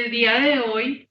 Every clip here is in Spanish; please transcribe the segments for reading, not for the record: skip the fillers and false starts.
el día de hoy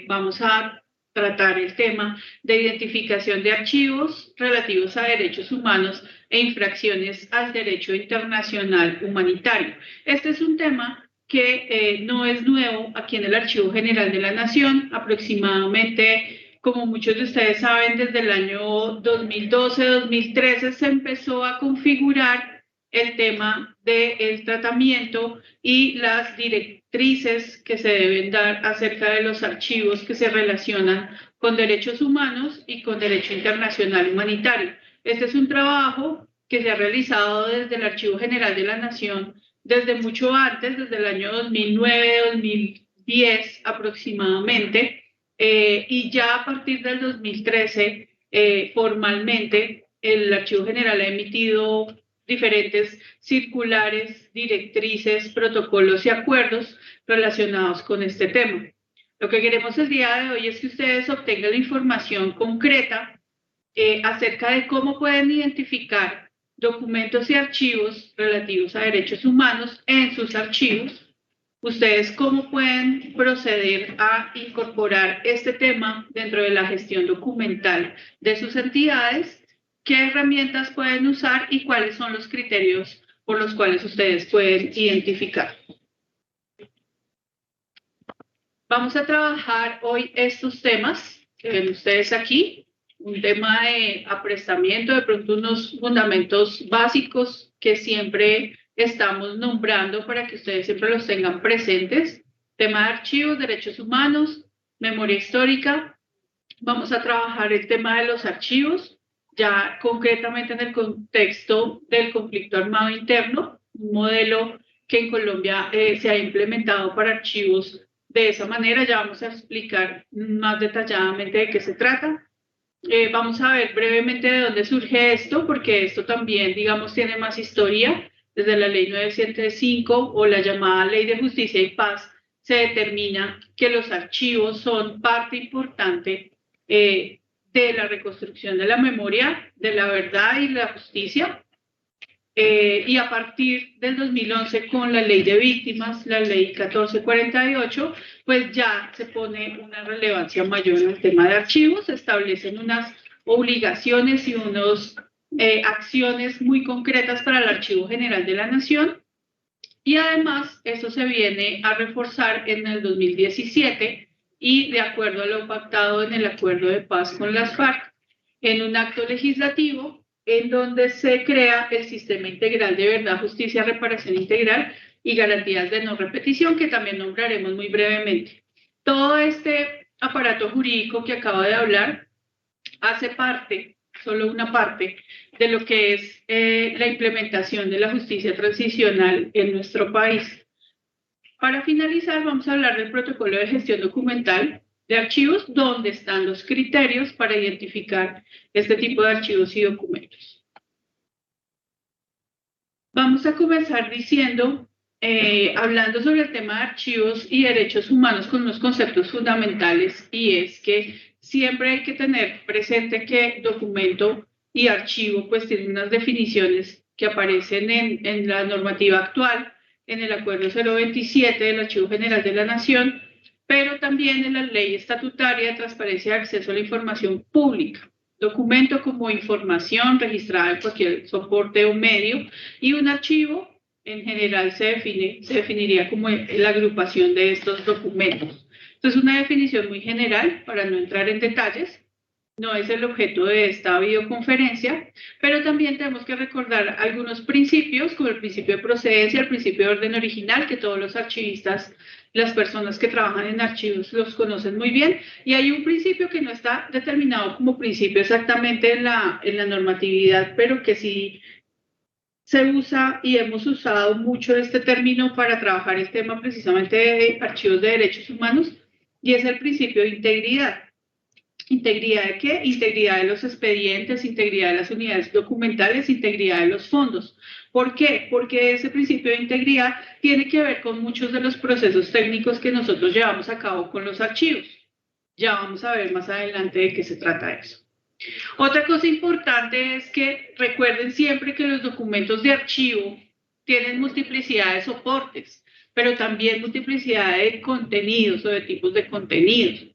vamos a tratar el tema de identificación de archivos relativos a derechos humanos e infracciones al derecho internacional humanitario. Este es un tema que no es nuevo aquí en el Archivo General de la Nación. Aproximadamente, como muchos de ustedes saben, desde el año 2012-2013 se empezó a configurar el tema del tratamiento y las directrices que se deben dar acerca de los archivos que se relacionan con derechos humanos y con derecho internacional humanitario. Este es un trabajo que se ha realizado desde el Archivo General de la Nación desde mucho antes, desde el año 2009-2010 aproximadamente, y ya a partir del 2013 formalmente el Archivo General ha emitido diferentes circulares, directrices, protocolos y acuerdos relacionados con este tema. Lo que queremos el día de hoy es que ustedes obtengan la información concreta acerca de cómo pueden identificar documentos y archivos relativos a derechos humanos en sus archivos. Ustedes cómo pueden proceder a incorporar este tema dentro de la gestión documental de sus entidades, qué herramientas pueden usar y cuáles son los criterios por los cuales ustedes pueden identificar. Vamos a trabajar hoy estos temas que ven ustedes aquí, un tema de aprestamiento, de pronto unos fundamentos básicos que siempre estamos nombrando para que ustedes siempre los tengan presentes. Tema de archivos, derechos humanos, memoria histórica. Vamos a trabajar el tema de los archivos, ya concretamente en el contexto del conflicto armado interno, un modelo que en Colombia se ha implementado para archivos de esa manera. Ya vamos a explicar más detalladamente de qué se trata. Vamos a ver brevemente de dónde surge esto, porque esto también, digamos, tiene más historia. Desde la Ley 905 o la llamada Ley de Justicia y Paz se determina que los archivos son parte importante de la reconstrucción de la memoria, de la verdad y la justicia. Y a partir del 2011 con la ley de víctimas, la ley 1448, pues ya se pone una relevancia mayor en el tema de archivos, se establecen unas obligaciones y unas acciones muy concretas para el Archivo General de la Nación, y además eso se viene a reforzar en el 2017 y de acuerdo a lo pactado en el acuerdo de paz con las FARC, en un acto legislativo en donde se crea el Sistema Integral de Verdad, Justicia, Reparación Integral y Garantías de No Repetición, que también nombraremos muy brevemente. Todo este aparato jurídico que acabo de hablar hace parte, solo una parte, de lo que es la implementación de la justicia transicional en nuestro país. Para finalizar, vamos a hablar del protocolo de gestión documental de archivos, donde están los criterios para identificar este tipo de archivos y documentos. Vamos a comenzar diciendo, hablando sobre el tema de archivos y derechos humanos con unos conceptos fundamentales, y es que siempre hay que tener presente que documento y archivo pues tienen unas definiciones que aparecen en la normativa actual, en el Acuerdo 027 del Archivo General de la Nación, pero también en la Ley Estatutaria de Transparencia y Acceso a la Información Pública. Documento como información registrada en cualquier soporte o medio, y un archivo en general se definiría como la agrupación de estos documentos. Entonces, una definición muy general para no entrar en detalles. No es el objeto de esta videoconferencia, pero también tenemos que recordar algunos principios, como el principio de procedencia, el principio de orden original, que todos los archivistas, las personas que trabajan en archivos los conocen muy bien, y hay un principio que no está determinado como principio exactamente en la normatividad, pero que sí se usa y hemos usado mucho este término para trabajar el tema precisamente de archivos de derechos humanos, y es el principio de integridad. ¿Integridad de qué? Integridad de los expedientes, integridad de las unidades documentales, integridad de los fondos. ¿Por qué? Porque ese principio de integridad tiene que ver con muchos de los procesos técnicos que nosotros llevamos a cabo con los archivos. Ya vamos a ver más adelante de qué se trata eso. Otra cosa importante es que recuerden siempre que los documentos de archivo tienen multiplicidad de soportes. pero también multiplicidad de contenidos o de tipos de contenidos.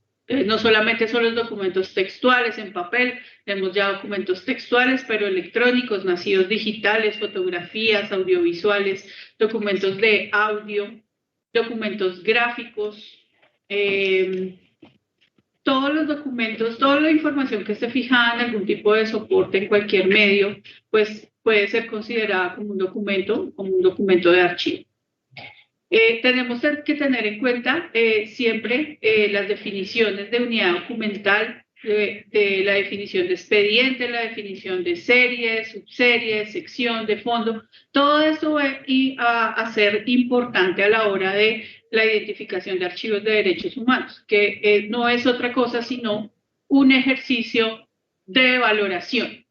No solamente son los documentos textuales en papel, tenemos ya documentos textuales, pero electrónicos, nacidos digitales, fotografías, audiovisuales, documentos de audio, documentos gráficos, todos los documentos, toda la información que esté fijada en algún tipo de soporte en cualquier medio, pues puede ser considerada como un documento de archivo. Tenemos que tener en cuenta siempre las definiciones de unidad documental, de la definición de expediente, la definición de serie, subserie, sección, de fondo. Todo eso va a ser importante a la hora de la identificación de archivos de derechos humanos, que no es otra cosa sino un ejercicio de valoración.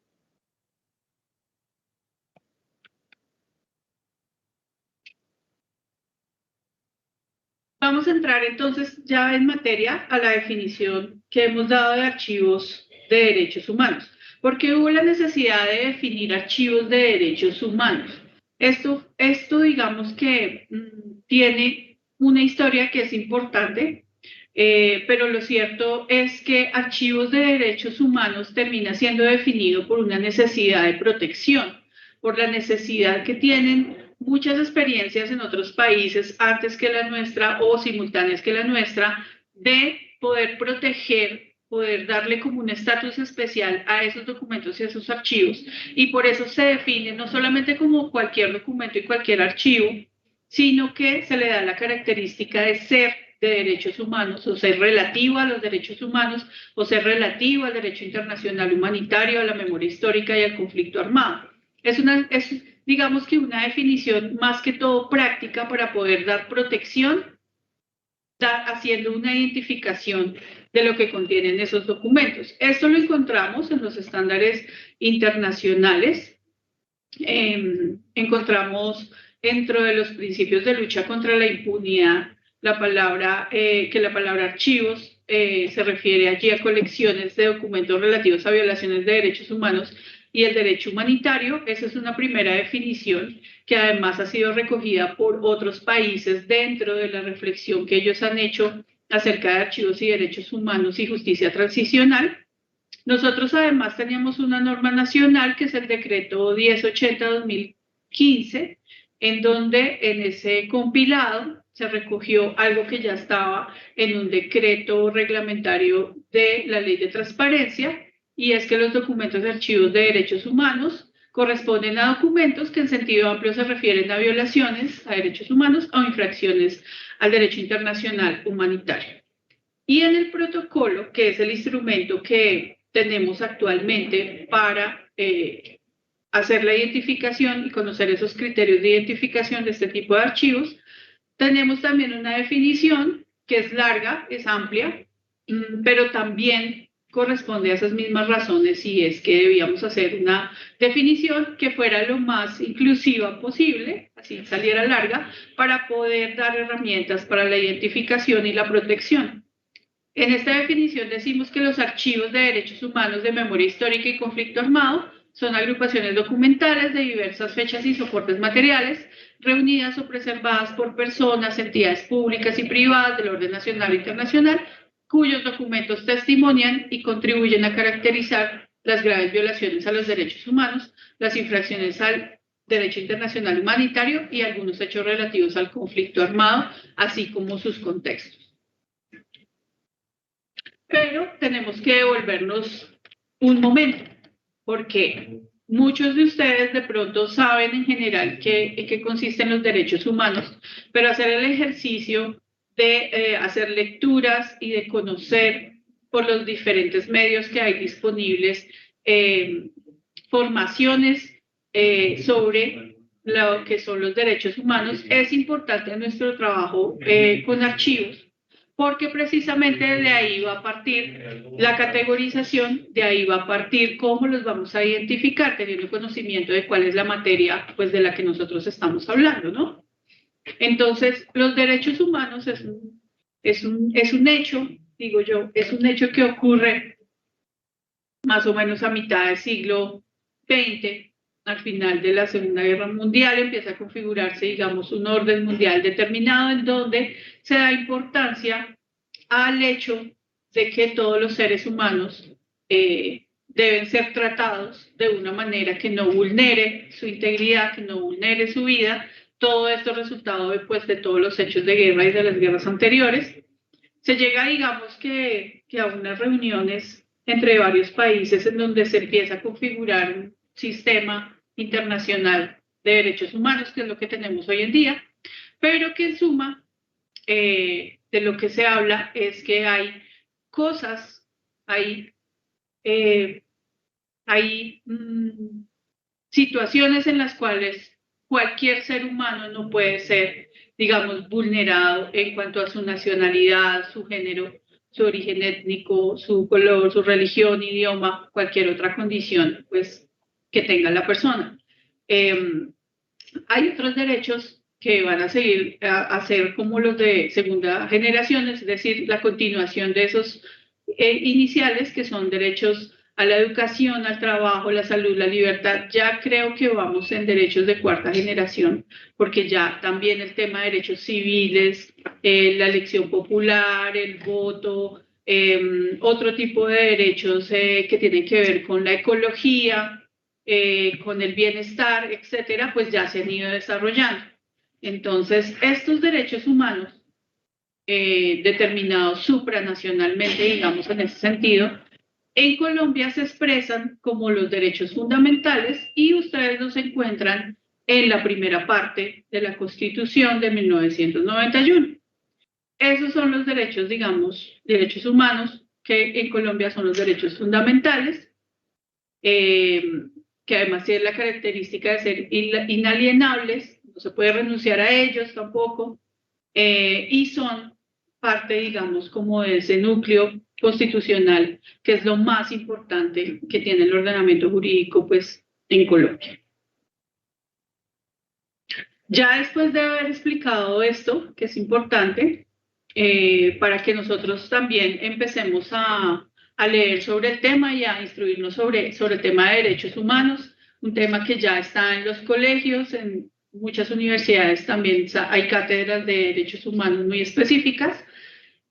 Vamos a entrar entonces ya en materia a la definición que hemos dado de archivos de derechos humanos, porque hubo la necesidad de definir archivos de derechos humanos. Esto digamos que tiene una historia que es importante, pero lo cierto es que archivos de derechos humanos termina siendo definido por una necesidad de protección, por la necesidad que tienen muchas experiencias en otros países antes que la nuestra o simultáneas que la nuestra, de poder proteger, poder darle como un estatus especial a esos documentos y a esos archivos. Y por eso se define no solamente como cualquier documento y cualquier archivo, sino que se le da la característica de ser de derechos humanos, o ser relativo a los derechos humanos, o ser relativo al derecho internacional humanitario, a la memoria histórica y al conflicto armado. Es digamos que una definición más que todo práctica para poder dar protección, haciendo una identificación de lo que contienen esos documentos. Esto lo encontramos en los estándares internacionales, encontramos dentro de los principios de lucha contra la impunidad que la palabra archivos se refiere allí a colecciones de documentos relativos a violaciones de derechos humanos y el derecho humanitario. Esa es una primera definición que además ha sido recogida por otros países dentro de la reflexión que ellos han hecho acerca de archivos y derechos humanos y justicia transicional. Nosotros además teníamos una norma nacional que es el decreto 1080-2015, en donde en ese compilado se recogió algo que ya estaba en un decreto reglamentario de la Ley de Transparencia, y es que los documentos de archivos de derechos humanos corresponden a documentos que en sentido amplio se refieren a violaciones a derechos humanos o infracciones al derecho internacional humanitario. Y en el protocolo, que es el instrumento que tenemos actualmente para hacer la identificación y conocer esos criterios de identificación de este tipo de archivos, tenemos también una definición que es larga, es amplia, pero también corresponde a esas mismas razones, y es que debíamos hacer una definición que fuera lo más inclusiva posible, así saliera larga, para poder dar herramientas para la identificación y la protección. En esta definición decimos que los archivos de derechos humanos de memoria histórica y conflicto armado son agrupaciones documentales de diversas fechas y soportes materiales, reunidas o preservadas por personas, entidades públicas y privadas del orden nacional e internacional, cuyos documentos testimonian y contribuyen a caracterizar las graves violaciones a los derechos humanos, las infracciones al derecho internacional humanitario y algunos hechos relativos al conflicto armado, así como sus contextos. Pero tenemos que devolvernos un momento, porque muchos de ustedes de pronto saben en general en qué consisten los derechos humanos, pero hacer el ejercicio de hacer lecturas y de conocer por los diferentes medios que hay disponibles formaciones sobre lo que son los derechos humanos es importante en nuestro trabajo con archivos, porque precisamente de ahí va a partir la categorización, de ahí va a partir cómo los vamos a identificar, teniendo conocimiento de cuál es la materia pues, de la que nosotros estamos hablando, ¿no? Entonces, los derechos humanos es un hecho, digo yo, es un hecho que ocurre más o menos a mitad del siglo XX, al final de la Segunda Guerra Mundial empieza a configurarse, digamos, un orden mundial determinado en donde se da importancia al hecho de que todos los seres humanos deben ser tratados de una manera que no vulnere su integridad, que no vulnere su vida. Todo esto resultado después de todos los hechos de guerra y de las guerras anteriores. Se llega, digamos, que a unas reuniones entre varios países en donde se empieza a configurar un sistema internacional de derechos humanos, que es lo que tenemos hoy en día, pero que en suma de lo que se habla es que hay cosas, hay situaciones en las cuales cualquier ser humano no puede ser, digamos, vulnerado en cuanto a su nacionalidad, su género, su origen étnico, su color, su religión, idioma, cualquier otra condición, pues, que tenga la persona. Hay otros derechos que van a seguir a ser como los de segunda generación, es decir, la continuación de esos iniciales, que son derechos a la educación, al trabajo, la salud, la libertad. Ya creo que vamos en derechos de cuarta generación, porque ya también el tema de derechos civiles, la elección popular, el voto, otro tipo de derechos que tienen que ver con la ecología, con el bienestar, etcétera, pues ya se han ido desarrollando. Entonces, estos derechos humanos, determinados supranacionalmente, digamos en ese sentido, en Colombia se expresan como los derechos fundamentales y ustedes los encuentran en la primera parte de la Constitución de 1991. Esos son los derechos, digamos, derechos humanos, que en Colombia son los derechos fundamentales, que además tienen la característica de ser inalienables, no se puede renunciar a ellos tampoco, y son parte, digamos, como de ese núcleo constitucional, que es lo más importante que tiene el ordenamiento jurídico, pues, en Colombia. Ya después de haber explicado esto, que es importante, para que nosotros también empecemos a leer sobre el tema y a instruirnos sobre el tema de derechos humanos, un tema que ya está en los colegios, en muchas universidades también hay cátedras de derechos humanos muy específicas.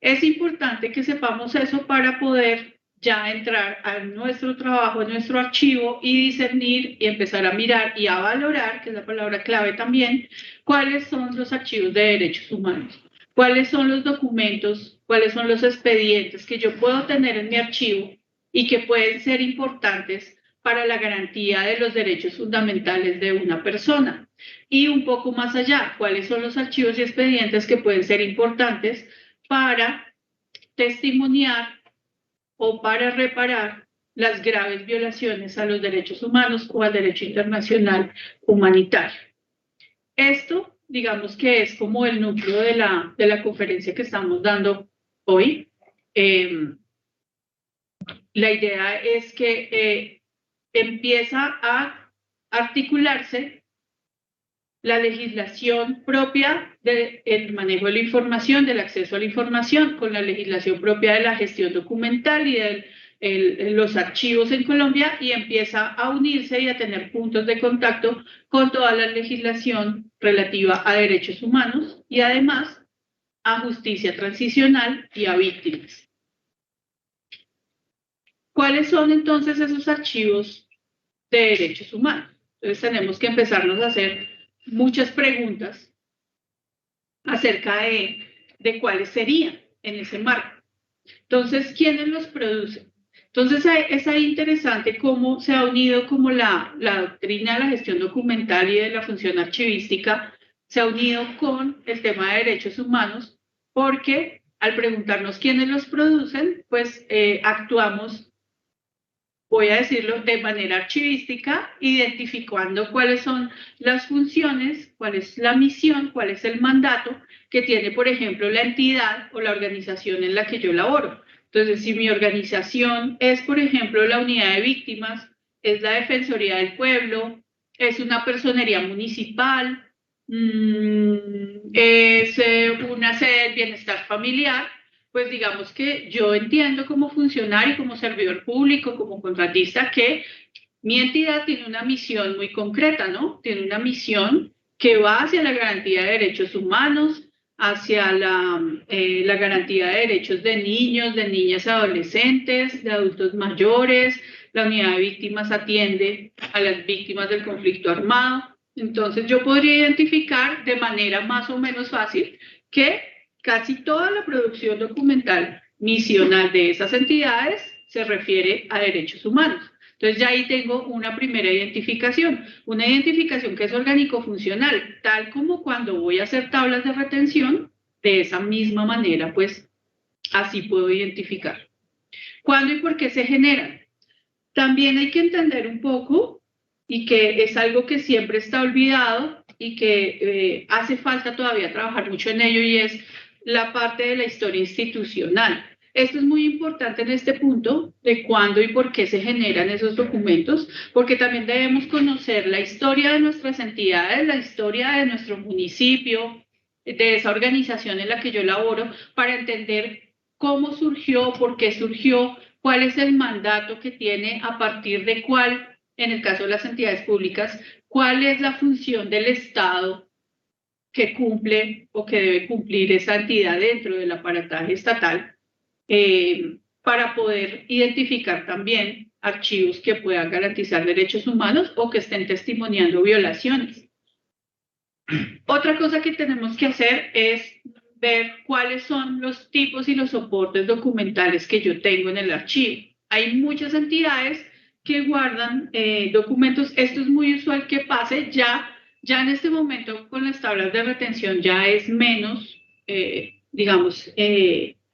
Es importante que sepamos eso para poder ya entrar a nuestro trabajo, a nuestro archivo y discernir y empezar a mirar y a valorar, que es la palabra clave también, cuáles son los archivos de derechos humanos, cuáles son los documentos, cuáles son los expedientes que yo puedo tener en mi archivo y que pueden ser importantes para la garantía de los derechos fundamentales de una persona. Y un poco más allá, cuáles son los archivos y expedientes que pueden ser importantes para testimoniar o para reparar las graves violaciones a los derechos humanos o al derecho internacional humanitario. Esto, digamos que es como el núcleo de la conferencia que estamos dando hoy. La idea es que empieza a articularse la legislación propia del manejo de la información, del acceso a la información, con la legislación propia de la gestión documental y de los archivos en Colombia, y empieza a unirse y a tener puntos de contacto con toda la legislación relativa a derechos humanos y además a justicia transicional y a víctimas. ¿Cuáles son entonces esos archivos de derechos humanos? Entonces tenemos que empezarnos a hacer muchas preguntas acerca de cuáles serían en ese marco. Entonces, ¿quiénes los producen? Entonces, es ahí interesante cómo se ha unido como la doctrina de la gestión documental y de la función archivística, se ha unido con el tema de derechos humanos, porque al preguntarnos quiénes los producen, pues actuamos, voy a decirlo, de manera archivística, identificando cuáles son las funciones, cuál es la misión, cuál es el mandato que tiene, por ejemplo, la entidad o la organización en la que yo laboro. Entonces, si mi organización es, por ejemplo, la unidad de víctimas, es la Defensoría del Pueblo, es una personería municipal, es una sede del bienestar familiar, pues digamos que yo entiendo como funcionario, como servidor público, como contratista, que Mi entidad tiene una misión muy concreta, ¿no? Tiene una misión que va hacia la garantía de derechos humanos, hacia la garantía de derechos de niños, de niñas y adolescentes, de adultos mayores. La unidad de víctimas atiende a las víctimas del conflicto armado. Entonces yo podría identificar de manera más o menos fácil que casi toda la producción documental misional de esas entidades se refiere a derechos humanos. Entonces ya ahí tengo una primera identificación que es orgánico-funcional, tal como cuando voy a hacer tablas de retención, de esa misma manera, pues así puedo identificar. ¿Cuándo y por qué se generan? También hay que entender un poco, y que es algo que siempre está olvidado y que hace falta todavía trabajar mucho en ello, y es la parte de la historia institucional. Esto es muy importante en este punto de cuándo y por qué se generan esos documentos, porque también debemos conocer la historia de nuestras entidades, la historia de nuestro municipio, de esa organización en la que yo laboro, para entender cómo surgió, por qué surgió, cuál es el mandato que tiene, a partir de cuál, en el caso de las entidades públicas, cuál es la función del Estado que cumple o que debe cumplir esa entidad dentro del aparataje estatal, para poder identificar también archivos que puedan garantizar derechos humanos o que estén testimoniando violaciones. Otra cosa que tenemos que hacer es ver cuáles son los tipos y los soportes documentales que yo tengo en el archivo. Hay muchas entidades que guardan documentos. Esto es muy usual que pase. Ya en este momento con las tablas de retención ya es menos, digamos,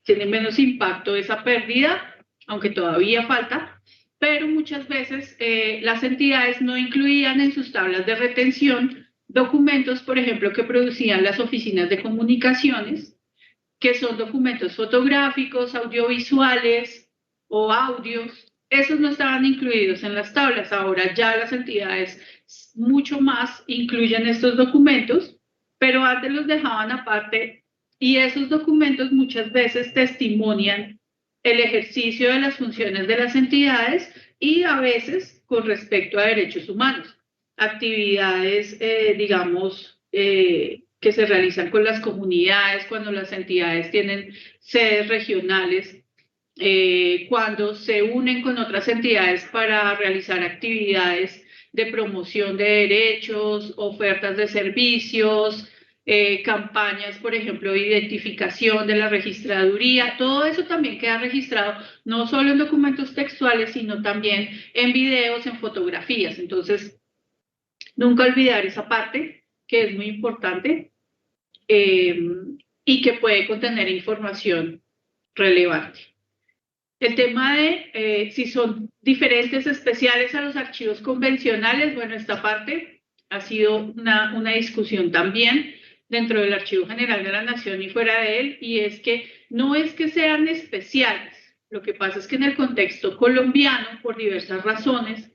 tiene menos impacto esa pérdida, aunque todavía falta, pero muchas veces las entidades no incluían en sus tablas de retención documentos, por ejemplo, que producían las oficinas de comunicaciones, que son documentos fotográficos, audiovisuales o audios. Esos no estaban incluidos en las tablas. Ahora ya las entidades mucho más incluyen estos documentos, pero antes los dejaban aparte, y esos documentos muchas veces testimonian el ejercicio de las funciones de las entidades, y a veces con respecto a derechos humanos, actividades, digamos, que se realizan con las comunidades, cuando las entidades tienen sedes regionales, cuando se unen con otras entidades para realizar actividades de promoción de derechos, ofertas de servicios, campañas, por ejemplo, de identificación de la registraduría. Todo eso también queda registrado, no solo en documentos textuales, sino también en videos, en fotografías. Entonces, nunca olvidar esa parte, que es muy importante, y que puede contener información relevante. El tema de si son diferentes, especiales a los archivos convencionales, bueno, esta parte ha sido una discusión también dentro del Archivo General de la Nación y fuera de él, y es que no es que sean especiales. Lo que pasa es que en el contexto colombiano, por diversas razones,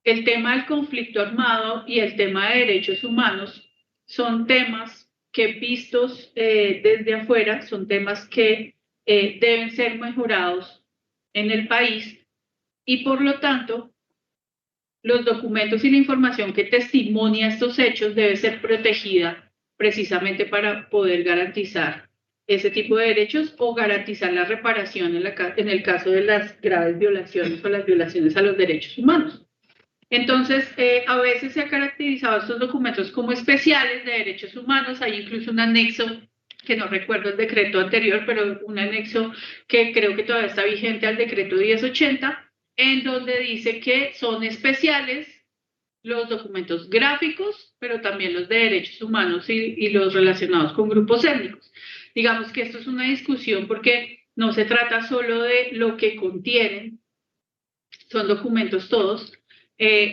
el tema del conflicto armado y el tema de derechos humanos son temas que, vistos desde afuera, son temas que deben ser mejorados en el país, y por lo tanto los documentos y la información que testimonia estos hechos debe ser protegida, precisamente para poder garantizar ese tipo de derechos o garantizar la reparación en el caso de las graves violaciones o las violaciones a los derechos humanos. Entonces, a veces se ha caracterizado estos documentos como especiales de derechos humanos. Hay incluso un anexo, que no recuerdo el decreto anterior, pero un anexo que creo que todavía está vigente al decreto 1080, en donde dice que son especiales los documentos gráficos, pero también los de derechos humanos y los relacionados con grupos étnicos. Digamos que esto es una discusión porque no se trata solo de lo que contienen, son documentos todos,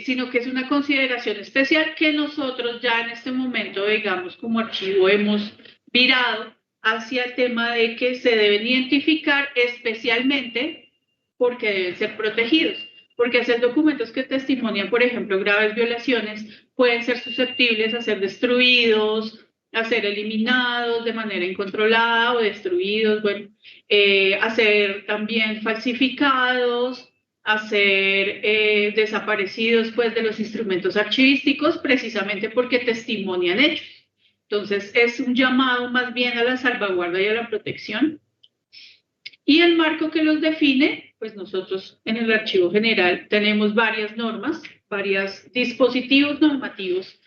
sino que es una consideración especial que nosotros ya en este momento, digamos, como archivo hemos virado hacia el tema de que se deben identificar especialmente porque deben ser protegidos, porque hacer documentos que testimonian, por ejemplo, graves violaciones, pueden ser susceptibles a ser destruidos, a ser eliminados de manera incontrolada o destruidos, bueno, a ser también falsificados, a ser desaparecidos pues, de los instrumentos archivísticos, precisamente porque testimonian hechos. Entonces, es un llamado más bien a la salvaguarda y a la protección. Y el marco que los define, pues nosotros en el Archivo General tenemos varias normas, varios dispositivos normativos.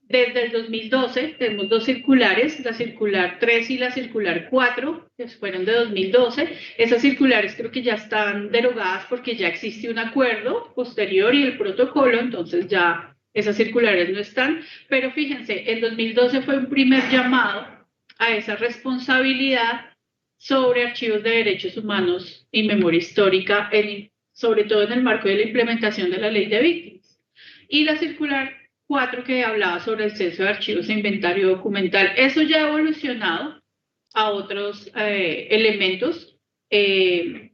Desde el 2012 tenemos dos circulares, la circular 3 y la circular 4, que fueron de 2012. Esas circulares creo que ya están derogadas porque ya existe un acuerdo posterior y el protocolo, entonces ya esas circulares no están. Pero fíjense, en 2012 fue un primer llamado a esa responsabilidad sobre archivos de derechos humanos y memoria histórica, sobre todo en el marco de la implementación de la ley de víctimas. Y la circular 4 que hablaba sobre el censo de archivos e inventario documental, eso ya ha evolucionado a otros elementos. El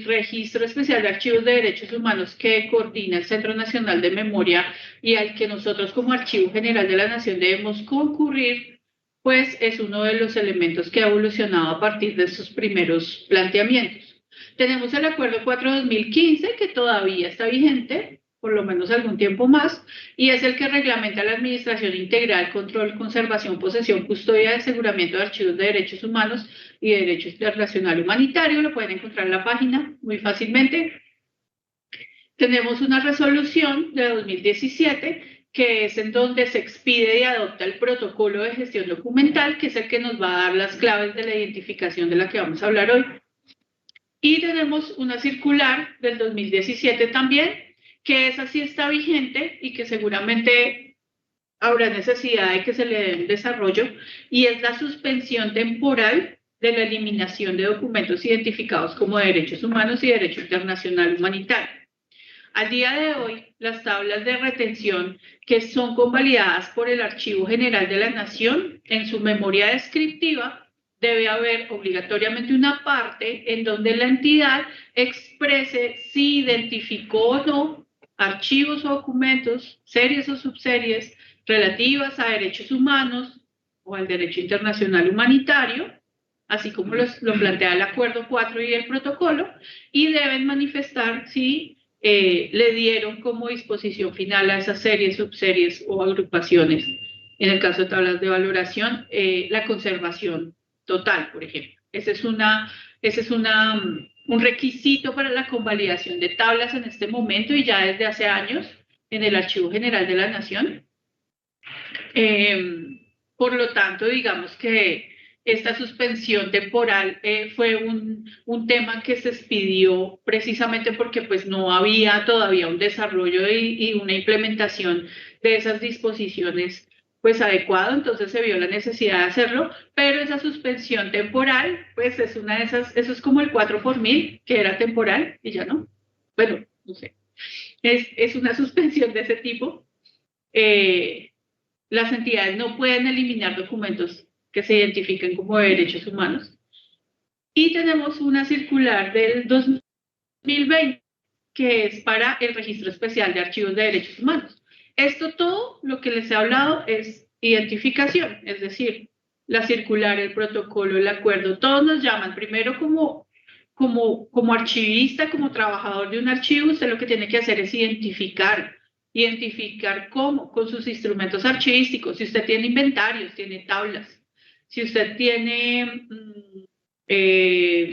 Registro Especial de Archivos de Derechos Humanos que coordina el Centro Nacional de Memoria y al que nosotros como Archivo General de la Nación debemos concurrir, pues es uno de los elementos que ha evolucionado a partir de sus primeros planteamientos. Tenemos el Acuerdo 4-2015 que todavía está vigente, por lo menos algún tiempo más, y es el que reglamenta la administración integral, control, conservación, posesión, custodia y aseguramiento de archivos de derechos humanos y de derecho internacional humanitario. Lo pueden encontrar en la página muy fácilmente. Tenemos una resolución de 2017 que es en donde se expide y adopta el protocolo de gestión documental, que es el que nos va a dar las claves de la identificación de la que vamos a hablar hoy. Y tenemos una circular del 2017 también, que esa sí está vigente y que seguramente habrá necesidad de que se le dé un desarrollo, y es la suspensión temporal de la eliminación de documentos identificados como derechos humanos y derecho internacional humanitario. Al día de hoy, las tablas de retención que son convalidadas por el Archivo General de la Nación, en su memoria descriptiva, debe haber obligatoriamente una parte en donde la entidad exprese si identificó o no archivos o documentos, series o subseries relativas a derechos humanos o al derecho internacional humanitario, así como lo plantea el Acuerdo 4 y el protocolo, y deben manifestar si le dieron como disposición final a esas series, subseries o agrupaciones, en el caso de tablas de valoración, la conservación total, por ejemplo. Ese es un requisito para la convalidación de tablas en este momento y ya desde hace años en el Archivo General de la Nación. Por lo tanto, digamos que esta suspensión temporal fue un tema que se expidió precisamente porque pues, no había todavía un desarrollo y una implementación de esas disposiciones pues adecuado, entonces se vio la necesidad de hacerlo, pero esa suspensión temporal, pues es una de esas, eso es como el 4 por 1000, que era temporal y ya no. Bueno, no sé. Es una suspensión de ese tipo. Las entidades no pueden eliminar documentos que se identifiquen como de derechos humanos. Y tenemos una circular del 2020 que es para el Registro Especial de Archivos de Derechos Humanos. Esto todo lo que les he hablado es identificación, es decir, la circular, el protocolo, el acuerdo, todos nos llaman primero como archivista, como trabajador de un archivo, usted lo que tiene que hacer es identificar cómo, con sus instrumentos archivísticos, si usted tiene inventarios, tiene tablas, si usted tiene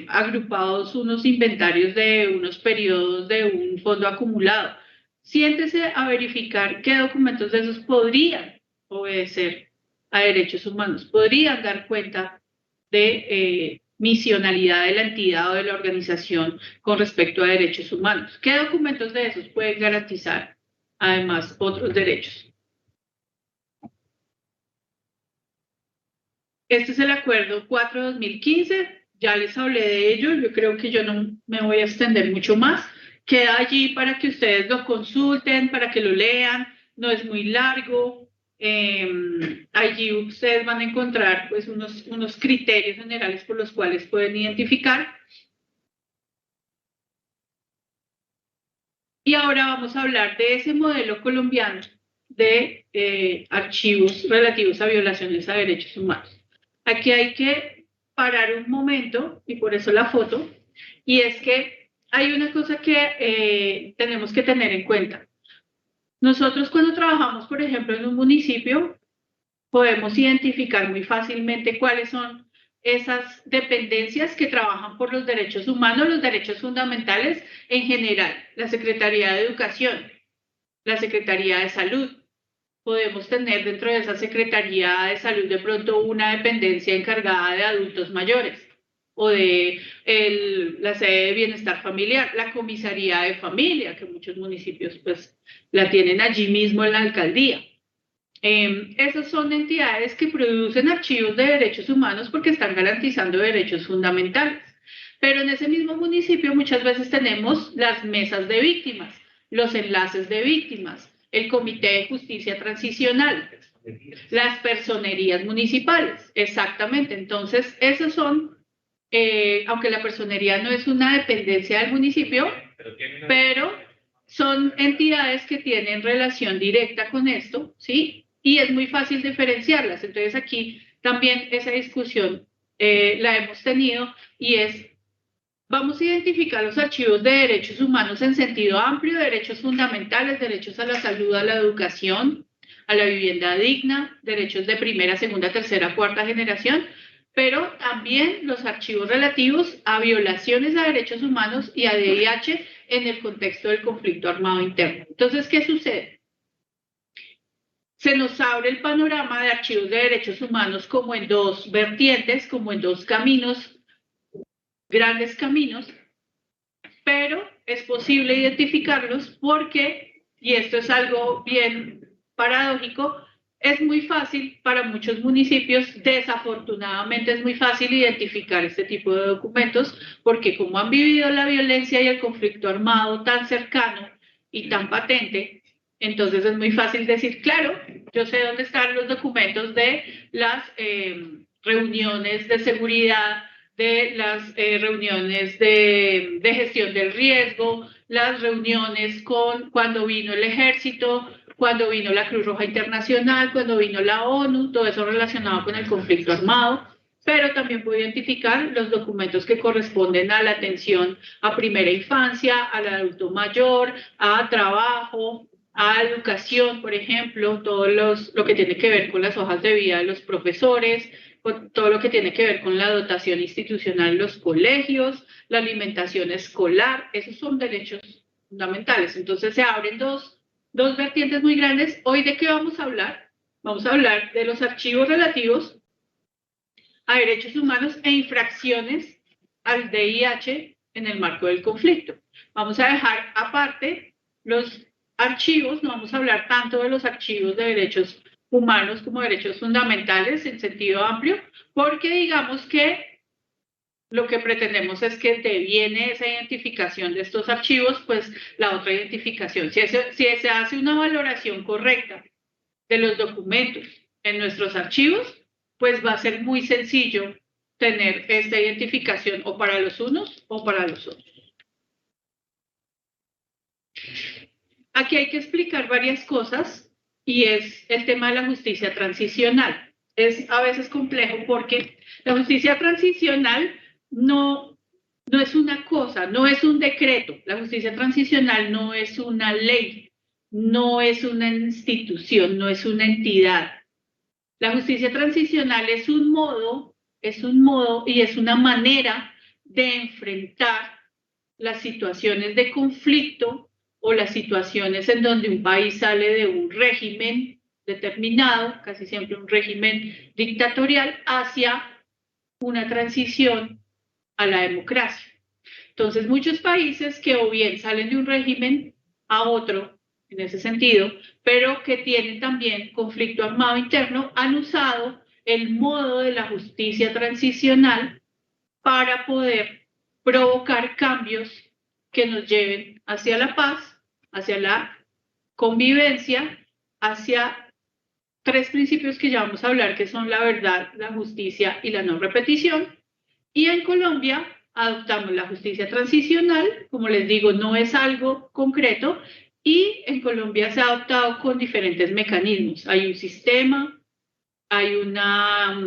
agrupados unos inventarios de unos periodos de un fondo acumulado, siéntese a verificar qué documentos de esos podrían obedecer a derechos humanos, podrían dar cuenta de misionalidad de la entidad o de la organización con respecto a derechos humanos. ¿Qué documentos de esos pueden garantizar además otros derechos? Este es el Acuerdo 4-2015, ya les hablé de ello, yo creo que yo no me voy a extender mucho más. Queda allí para que ustedes lo consulten, para que lo lean, no es muy largo. Allí ustedes van a encontrar pues, unos criterios generales por los cuales pueden identificar. Y ahora vamos a hablar de ese modelo colombiano de archivos relativos a violaciones a derechos humanos. Aquí hay que parar un momento, y por eso la foto, y es que hay una cosa que tenemos que tener en cuenta. Nosotros cuando trabajamos, por ejemplo, en un municipio, podemos identificar muy fácilmente cuáles son esas dependencias que trabajan por los derechos humanos, los derechos fundamentales en general, la Secretaría de Educación, la Secretaría de Salud. Podemos tener dentro de esa Secretaría de Salud de pronto una dependencia encargada de adultos mayores o de la sede de bienestar familiar, la comisaría de familia, que muchos municipios pues la tienen allí mismo en la alcaldía. Esas son entidades que producen archivos de derechos humanos porque están garantizando derechos fundamentales. Pero en ese mismo municipio muchas veces tenemos las mesas de víctimas, los enlaces de víctimas, el Comité de Justicia Transicional, las personerías municipales, exactamente. Entonces, esos son, aunque la personería no es una dependencia del municipio, pero son entidades que tienen relación directa con esto, ¿sí? Y es muy fácil diferenciarlas. Entonces aquí también esa discusión la hemos tenido y es, vamos a identificar los archivos de derechos humanos en sentido amplio, derechos fundamentales, derechos a la salud, a la educación, a la vivienda digna, derechos de primera, segunda, tercera, cuarta generación, pero también los archivos relativos a violaciones a derechos humanos y a DIH en el contexto del conflicto armado interno. Entonces, ¿qué sucede? Se nos abre el panorama de archivos de derechos humanos como en dos vertientes, como en dos caminos, grandes caminos, pero es posible identificarlos porque, y esto es algo bien paradójico, es muy fácil para muchos municipios, desafortunadamente es muy fácil identificar este tipo de documentos porque como han vivido la violencia y el conflicto armado tan cercano y tan patente, entonces es muy fácil decir, claro, yo sé dónde están los documentos de las reuniones de seguridad, de las reuniones de gestión del riesgo, las reuniones con cuando vino el ejército, cuando vino la Cruz Roja Internacional, cuando vino la ONU, todo eso relacionado con el conflicto armado, pero también puedo identificar los documentos que corresponden a la atención a primera infancia, al adulto mayor, a trabajo, a educación, por ejemplo, lo que tiene que ver con las hojas de vida de los profesores, con todo lo que tiene que ver con la dotación institucional en los colegios, la alimentación escolar, esos son derechos fundamentales. Entonces se abren dos vertientes muy grandes. Hoy, ¿de qué vamos a hablar? Vamos a hablar de los archivos relativos a derechos humanos e infracciones al DIH en el marco del conflicto. Vamos a dejar aparte los archivos, no vamos a hablar tanto de los archivos de derechos humanos como derechos fundamentales en sentido amplio, porque digamos que lo que pretendemos es que deviene esa identificación de estos archivos, pues la otra identificación. Si se hace una valoración correcta de los documentos en nuestros archivos, pues va a ser muy sencillo tener esta identificación o para los unos o para los otros. Aquí hay que explicar varias cosas y es el tema de la justicia transicional. Es a veces complejo porque la justicia transicional no es una cosa, no es un decreto. La justicia transicional no es una ley, no es una institución, no es una entidad. La justicia transicional es un modo y es una manera de enfrentar las situaciones de conflicto o las situaciones en donde un país sale de un régimen determinado, casi siempre un régimen dictatorial, hacia una transición a la democracia. Entonces, muchos países que o bien salen de un régimen a otro, en ese sentido, pero que tienen también conflicto armado interno, han usado el modo de la justicia transicional para poder provocar cambios que nos lleven hacia la paz, hacia la convivencia, hacia tres principios que ya vamos a hablar, que son la verdad, la justicia y la no repetición. Y en Colombia adoptamos la justicia transicional, como les digo, no es algo concreto, y en Colombia se ha adoptado con diferentes mecanismos. Hay un sistema, hay una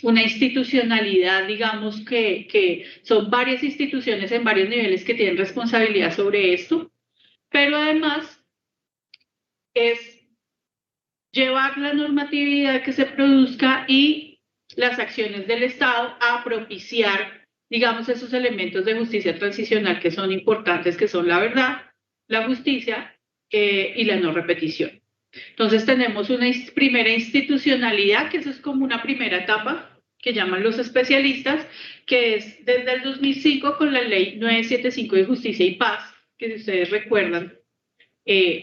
una institucionalidad, digamos, que son varias instituciones en varios niveles que tienen responsabilidad sobre esto, pero además es llevar la normatividad que se produzca y las acciones del Estado a propiciar, digamos, esos elementos de justicia transicional que son importantes, que son la verdad, la justicia y la no repetición. Entonces tenemos una primera institucionalidad, que eso es como una primera etapa, que llaman los especialistas, que es desde el 2005 con la ley 975 de Justicia y Paz, que si ustedes recuerdan,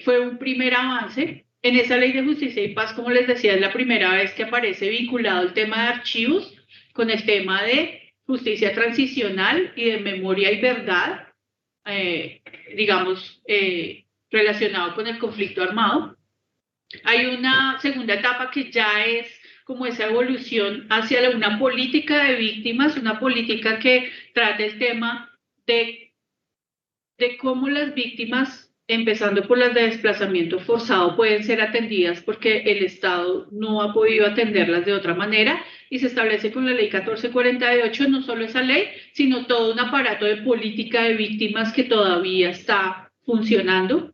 fue un primer avance. En esa ley de Justicia y Paz, como les decía, es la primera vez que aparece vinculado el tema de archivos con el tema de justicia transicional y de memoria y verdad, digamos, relacionado con el conflicto armado. Hay una segunda etapa que ya es como esa evolución hacia una política de víctimas, una política que trata el tema de cómo las víctimas, empezando por las de desplazamiento forzado, pueden ser atendidas porque el Estado no ha podido atenderlas de otra manera y se establece con la ley 1448 no solo esa ley, sino todo un aparato de política de víctimas que todavía está funcionando.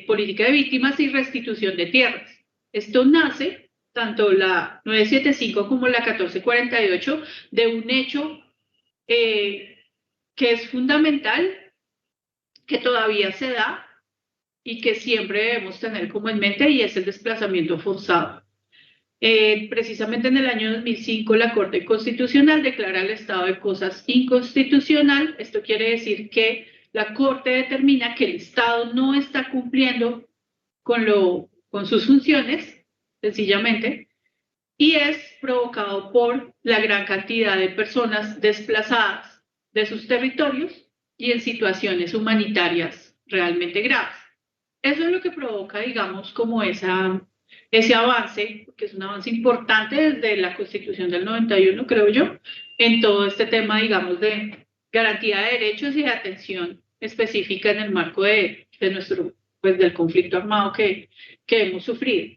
Política de víctimas y restitución de tierras. Esto nace, tanto la 975 como la 1448, de un hecho que es fundamental, que todavía se da y que siempre debemos tener como en mente, y es el desplazamiento forzado. Precisamente en el año 2005 la Corte Constitucional declara el estado de cosas inconstitucional. Esto quiere decir que la Corte determina que el Estado no está cumpliendo con sus funciones, sencillamente, y es provocado por la gran cantidad de personas desplazadas de sus territorios y en situaciones humanitarias realmente graves. Eso es lo que provoca, digamos, como ese avance, que es un avance importante desde la Constitución del 91, creo yo, en todo este tema, digamos, de garantía de derechos y de atención específica en el marco de nuestro, pues, del conflicto armado que hemos sufrido.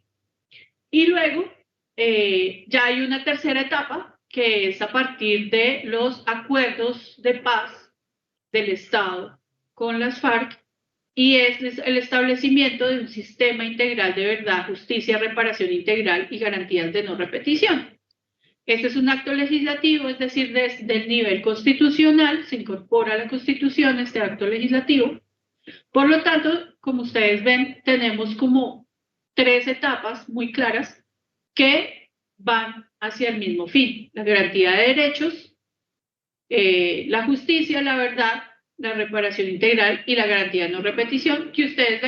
Y luego ya hay una tercera etapa, que es a partir de los acuerdos de paz del Estado con las FARC, y es el establecimiento de un sistema integral de verdad, justicia, reparación integral y garantías de no repetición. Este es un acto legislativo, es decir, desde el nivel constitucional, se incorpora a la Constitución este acto legislativo. Por lo tanto, como ustedes ven, tenemos como tres etapas muy claras que van hacia el mismo fin: la garantía de derechos, la justicia, la verdad, la reparación integral y la garantía de no repetición, que ustedes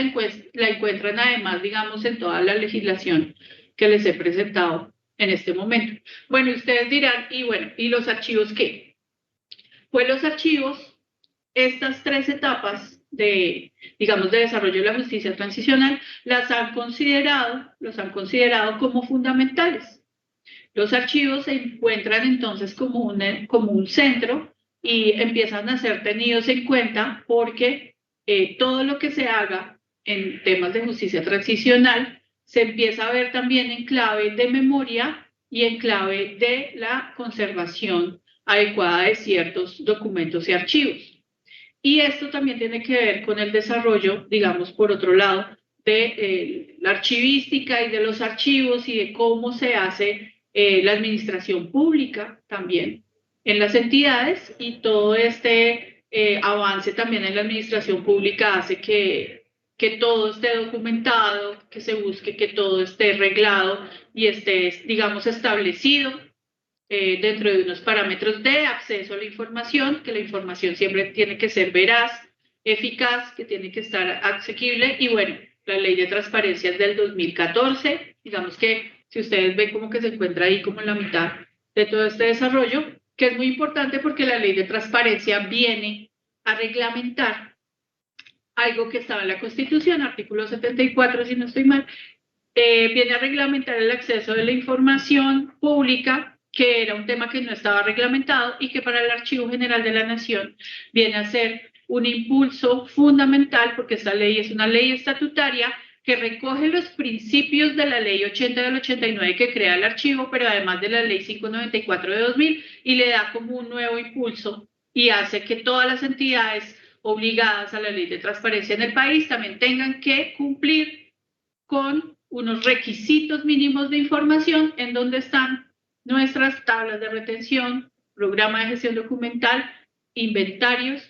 la encuentran además, digamos, en toda la legislación que les he presentado en este momento. Bueno, ustedes dirán, ¿y los archivos qué? Pues los archivos, estas tres etapas de, digamos, de desarrollo de la justicia transicional, los han considerado como fundamentales. Los archivos se encuentran entonces como un centro y empiezan a ser tenidos en cuenta porque todo lo que se haga en temas de justicia transicional se empieza a ver también en clave de memoria y en clave de la conservación adecuada de ciertos documentos y archivos. Y esto también tiene que ver con el desarrollo, digamos, por otro lado, de la archivística y de los archivos y de cómo se hace la administración pública también en las entidades, y todo este avance también en la administración pública hace que todo esté documentado, que se busque que todo esté reglado y esté, digamos, establecido dentro de unos parámetros de acceso a la información, que la información siempre tiene que ser veraz, eficaz, que tiene que estar asequible. Y bueno, la ley de transparencia es del 2014, digamos que si ustedes ven como que se encuentra ahí como en la mitad de todo este desarrollo, que es muy importante porque la ley de transparencia viene a reglamentar algo que estaba en la Constitución, artículo 74, si no estoy mal, viene a reglamentar el acceso de la información pública, que era un tema que no estaba reglamentado y que para el Archivo General de la Nación viene a ser un impulso fundamental, porque esta ley es una ley estatutaria que recoge los principios de la Ley 80 del 89 que crea el archivo, pero además de la Ley 594 de 2000, y le da como un nuevo impulso y hace que todas las entidades obligadas a la ley de transparencia en el país también tengan que cumplir con unos requisitos mínimos de información en donde están nuestras tablas de retención, programa de gestión documental, inventarios,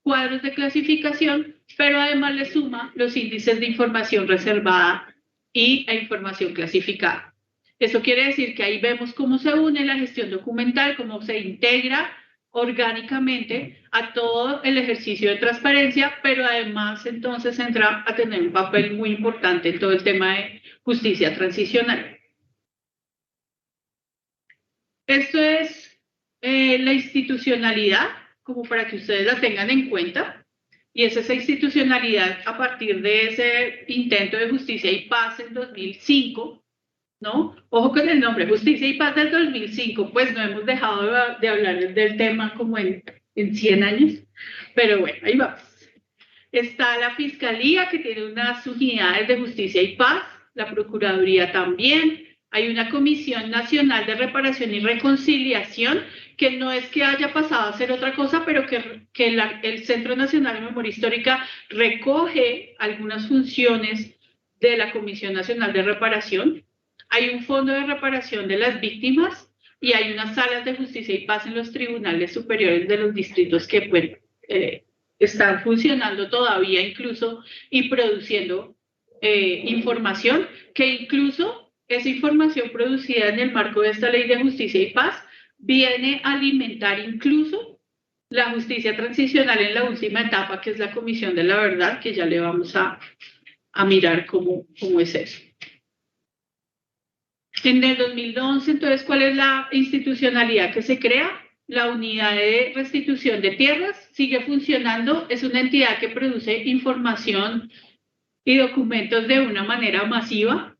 cuadros de clasificación, pero además le suma los índices de información reservada e información clasificada. Eso quiere decir que ahí vemos cómo se une la gestión documental, cómo se integra orgánicamente a todo el ejercicio de transparencia, pero además entonces entra a tener un papel muy importante en todo el tema de justicia transicional. Esto es la institucionalidad, como para que ustedes la tengan en cuenta, y es esa institucionalidad a partir de ese intento de justicia y paz en 2005, ¿no? Ojo con el nombre, Justicia y Paz del 2005, pues no hemos dejado de hablar del tema como en 100 años, pero bueno, ahí vamos. Está la Fiscalía, que tiene unas unidades de Justicia y Paz, la Procuraduría también, hay una Comisión Nacional de Reparación y Reconciliación, que no es que haya pasado a ser otra cosa, pero que el Centro Nacional de Memoria Histórica recoge algunas funciones de la Comisión Nacional de Reparación. Hay un fondo de reparación de las víctimas y hay unas salas de justicia y paz en los tribunales superiores de los distritos que están funcionando todavía incluso y produciendo información, que incluso esa información producida en el marco de esta ley de justicia y paz viene a alimentar incluso la justicia transicional en la última etapa, que es la Comisión de la Verdad, que ya le vamos a mirar cómo es eso. En el 2011, entonces, ¿cuál es la institucionalidad que se crea? La unidad de restitución de tierras sigue funcionando, es una entidad que produce información y documentos de una manera masiva.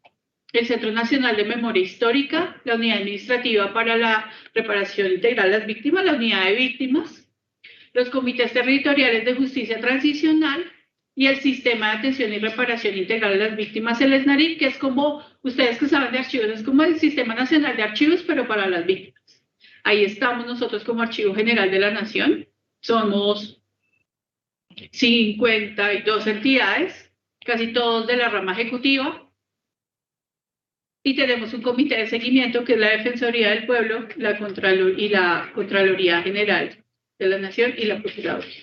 El Centro Nacional de Memoria Histórica, la Unidad Administrativa para la Reparación Integral de las Víctimas, la Unidad de Víctimas, los Comités Territoriales de Justicia Transicional y el Sistema de Atención y Reparación Integral de las Víctimas, el SNARIP, que es como, ustedes que saben de archivos, es como el Sistema Nacional de Archivos, pero para las víctimas. Ahí estamos nosotros como Archivo General de la Nación, somos 52 entidades, casi todos de la rama ejecutiva, y tenemos un comité de seguimiento que es la Defensoría del Pueblo, la Contraloría General de la Nación y la Procuraduría.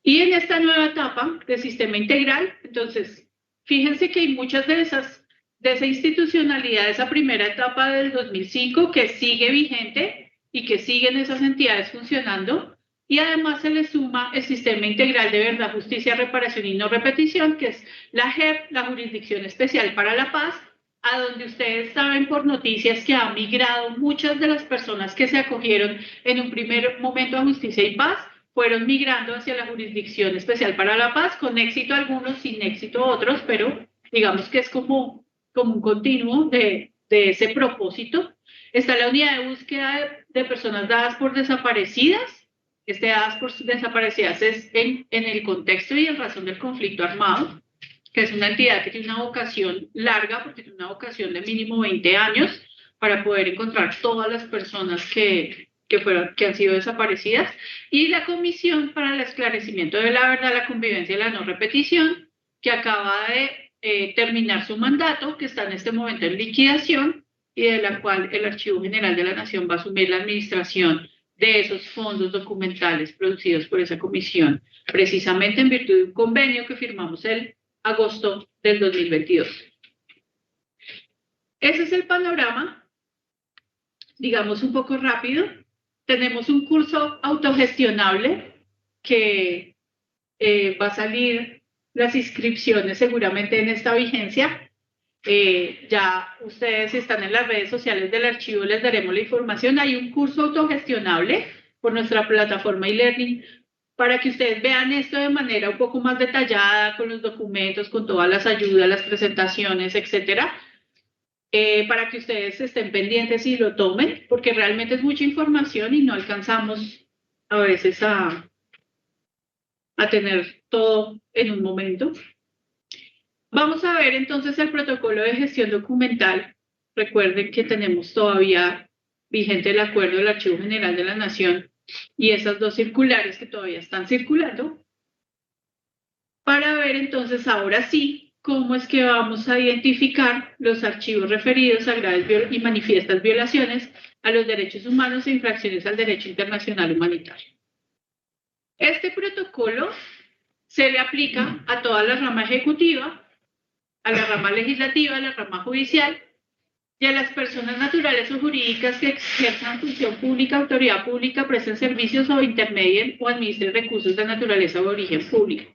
Y en esta nueva etapa de sistema integral, entonces, fíjense que hay muchas de esa institucionalidad, de esa primera etapa del 2005 que sigue vigente y que siguen esas entidades funcionando, y además se le suma el sistema integral de verdad, justicia, reparación y no repetición, que es la JEP, la Jurisdicción Especial para la Paz, a donde ustedes saben por noticias que han migrado muchas de las personas que se acogieron en un primer momento a justicia y paz, fueron migrando hacia la Jurisdicción Especial para la Paz, con éxito algunos, sin éxito otros, pero digamos que es como un continuo de ese propósito. Está la unidad de búsqueda de personas dadas por desaparecidas. Dadas por desaparecidas es en el contexto y en razón del conflicto armado, que es una entidad que tiene una vocación larga, porque tiene una vocación de mínimo 20 años, para poder encontrar todas las personas que han sido desaparecidas, y la Comisión para el Esclarecimiento de la Verdad, la Convivencia y la No Repetición, que acaba de terminar su mandato, que está en este momento en liquidación, y de la cual el Archivo General de la Nación va a asumir la administración de esos fondos documentales producidos por esa comisión, precisamente en virtud de un convenio que firmamos el agosto del 2022. Ese es el panorama, digamos un poco rápido. Tenemos un curso autogestionable que va a salir las inscripciones seguramente en esta vigencia. Ya ustedes están en las redes sociales del archivo, les daremos la información. Hay un curso autogestionable por nuestra plataforma e-learning para que ustedes vean esto de manera un poco más detallada, con los documentos, con todas las ayudas, las presentaciones, etcétera, para que ustedes estén pendientes y lo tomen, porque realmente es mucha información y no alcanzamos a veces a tener todo en un momento. Vamos a ver entonces el protocolo de gestión documental. Recuerden que tenemos todavía vigente el acuerdo del Archivo General de la Nación y esas dos circulares que todavía están circulando, para ver entonces ahora sí cómo es que vamos a identificar los archivos referidos a graves y manifiestas violaciones a los derechos humanos e infracciones al derecho internacional humanitario. Este protocolo se le aplica a toda la rama ejecutiva, a la rama legislativa, a la rama judicial y a las personas naturales o jurídicas que ejerzan función pública, autoridad pública, presten servicios o intermedien o administren recursos de naturaleza o origen público.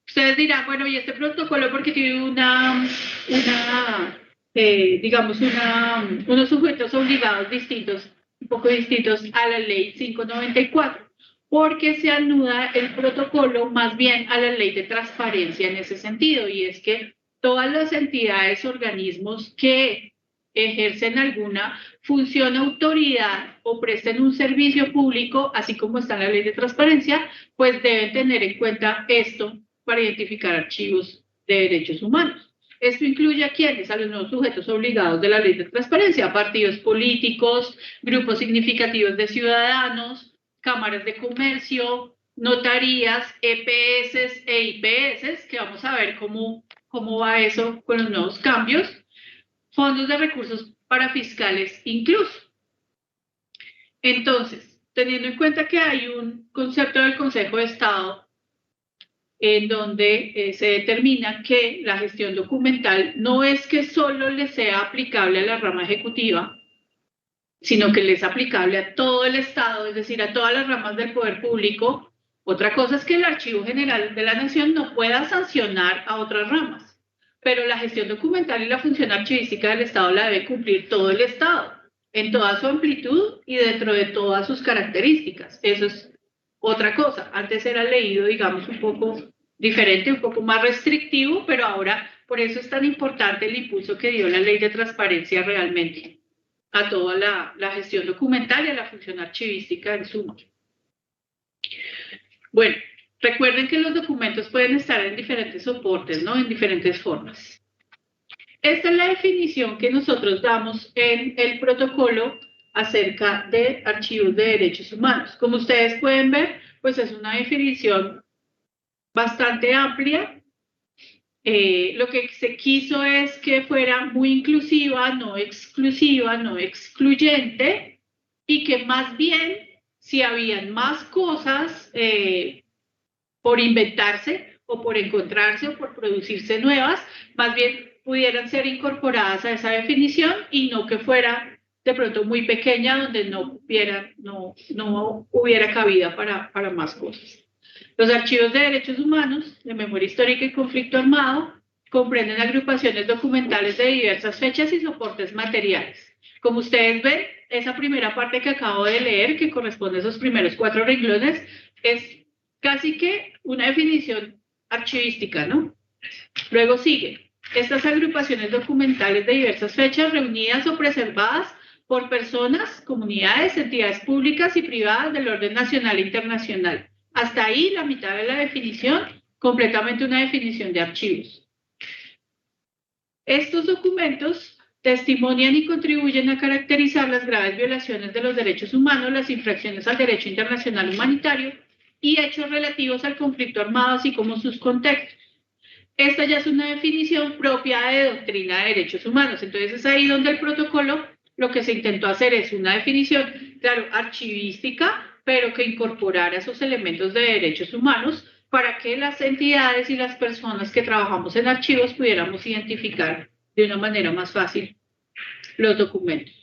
Ustedes dirán, bueno, ¿y este protocolo porque tiene unos sujetos obligados distintos, un poco distintos a la ley 594? Porque se anuda el protocolo más bien a la ley de transparencia en ese sentido, y es que todas las entidades, organismos que ejercen alguna función, autoridad o presten un servicio público, así como está en la ley de transparencia, pues deben tener en cuenta esto para identificar archivos de derechos humanos. Esto incluye a quienes, a los nuevos sujetos obligados de la ley de transparencia, partidos políticos, grupos significativos de ciudadanos, cámaras de comercio, notarías, EPS e IPS, que vamos a ver cómo va eso con los nuevos cambios, fondos de recursos para fiscales incluso. Entonces, teniendo en cuenta que hay un concepto del Consejo de Estado en donde se determina que la gestión documental no es que solo le sea aplicable a la rama ejecutiva, sino que le es aplicable a todo el Estado, es decir, a todas las ramas del poder público. Otra cosa es que el Archivo General de la Nación no pueda sancionar a otras ramas, pero la gestión documental y la función archivística del Estado la debe cumplir todo el Estado, en toda su amplitud y dentro de todas sus características. Eso es otra cosa. Antes era leído, digamos, un poco diferente, un poco más restrictivo, pero ahora por eso es tan importante el impulso que dio la ley de transparencia realmente a toda la gestión documental y a la función archivística en suma. Bueno, recuerden que los documentos pueden estar en diferentes soportes, ¿no? En diferentes formas. Esta es la definición que nosotros damos en el protocolo acerca de archivos de derechos humanos. Como ustedes pueden ver, pues es una definición bastante amplia. Lo que se quiso es que fuera muy inclusiva, no exclusiva, no excluyente, y que más bien, si habían más cosas por inventarse o por encontrarse o por producirse nuevas, más bien pudieran ser incorporadas a esa definición y no que fuera de pronto muy pequeña donde no hubiera cabida para más cosas. Los archivos de derechos humanos, de memoria histórica y conflicto armado, comprenden agrupaciones documentales de diversas fechas y soportes materiales. Como ustedes ven, esa primera parte que acabo de leer, que corresponde a esos primeros 4 renglones, es casi que una definición archivística, ¿no? Luego sigue, estas agrupaciones documentales de diversas fechas reunidas o preservadas por personas, comunidades, entidades públicas y privadas del orden nacional e internacional. Hasta ahí la mitad de la definición, completamente una definición de archivos. Estos documentos testimonian y contribuyen a caracterizar las graves violaciones de los derechos humanos, las infracciones al derecho internacional humanitario y hechos relativos al conflicto armado, así como sus contextos. Esta ya es una definición propia de doctrina de derechos humanos. Entonces es ahí donde el protocolo lo que se intentó hacer es una definición, claro, archivística, pero que incorporara esos elementos de derechos humanos para que las entidades y las personas que trabajamos en archivos pudiéramos identificar de una manera más fácil los documentos.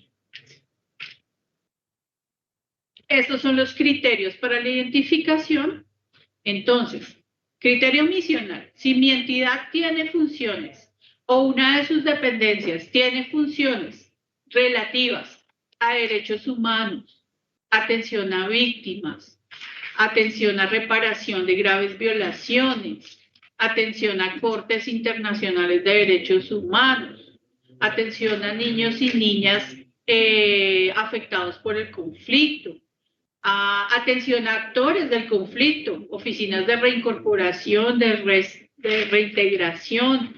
Estos son los criterios para la identificación. Entonces, criterio misional. Si mi entidad tiene funciones o una de sus dependencias tiene funciones relativas a derechos humanos, atención a víctimas, atención a reparación de graves violaciones, atención a cortes internacionales de derechos humanos, atención a niños y niñas afectados por el conflicto, atención a actores del conflicto, oficinas de reincorporación, de reintegración,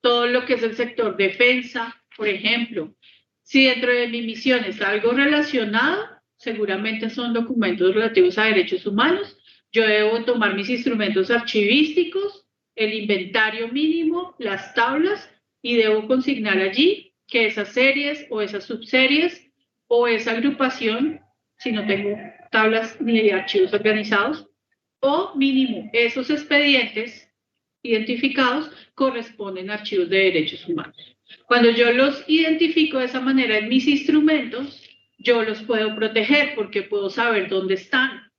todo lo que es el sector defensa, por ejemplo. Si dentro de mi misión está algo relacionado, seguramente son documentos relativos a derechos humanos. Yo debo tomar mis instrumentos archivísticos, el inventario mínimo, las tablas, y debo consignar allí que esas series o esas subseries o esa agrupación, si no tengo tablas ni archivos organizados, o mínimo esos expedientes identificados corresponden a archivos de derechos humanos. Cuando yo los identifico de esa manera en mis instrumentos, yo los puedo proteger porque puedo saber dónde están,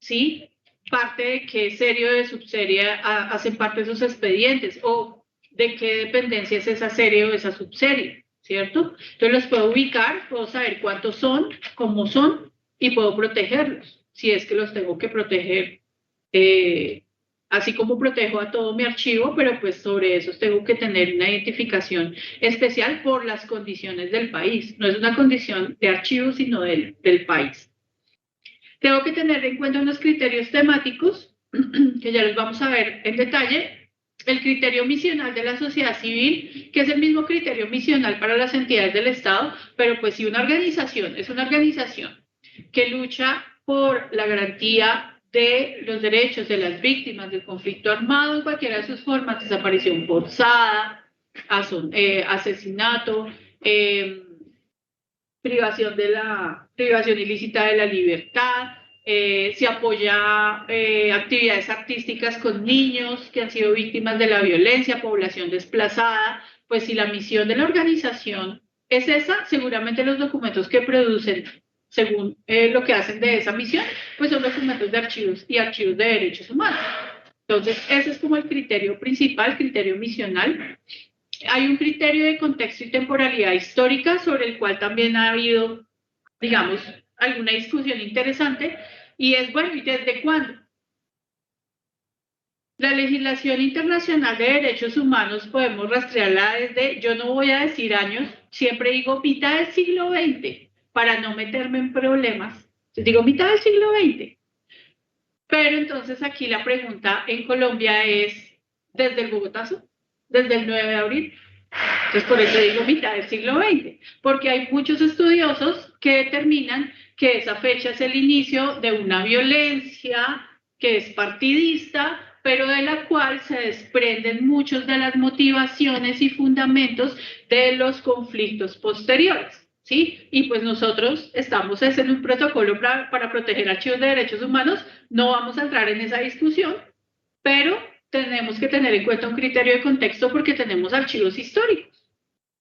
¿sí? Parte de qué serie o de subserie hacen parte de esos expedientes o de qué dependencia es esa serie o esa subserie, ¿cierto? Entonces los puedo ubicar, puedo saber cuántos son, cómo son y puedo protegerlos, si es que los tengo que proteger, así como protejo a todo mi archivo, pero pues sobre esos tengo que tener una identificación especial por las condiciones del país. No es una condición de archivo, sino del país. Tengo que tener en cuenta unos criterios temáticos, que ya los vamos a ver en detalle. El criterio misional de la sociedad civil, que es el mismo criterio misional para las entidades del Estado, pero pues si una organización es una organización que lucha por la garantía de los derechos de las víctimas del conflicto armado en cualquiera de sus formas, desaparición forzada, asesinato, privación ilícita de la libertad, se apoya actividades artísticas con niños que han sido víctimas de la violencia, población desplazada. Pues si la misión de la organización es esa, seguramente los documentos que producen según lo que hacen de esa misión, pues son documentos de archivos y archivos de derechos humanos. Entonces, ese es como el criterio principal, criterio misional. Hay un criterio de contexto y temporalidad histórica sobre el cual también ha habido, digamos, alguna discusión interesante, y es, bueno, ¿y desde cuándo? La legislación internacional de derechos humanos podemos rastrearla desde, yo no voy a decir años, siempre digo mitad del siglo XX, para no meterme en problemas. Entonces digo mitad del siglo XX. Pero entonces aquí la pregunta en Colombia es, ¿desde el Bogotazo? ¿Desde el 9 de abril? Entonces por eso digo mitad del siglo XX, porque hay muchos estudiosos que determinan que esa fecha es el inicio de una violencia que es partidista, pero de la cual se desprenden muchas de las motivaciones y fundamentos de los conflictos posteriores. ¿Sí? Y pues nosotros estamos en un protocolo para proteger archivos de derechos humanos, no vamos a entrar en esa discusión, pero tenemos que tener en cuenta un criterio de contexto porque tenemos archivos históricos.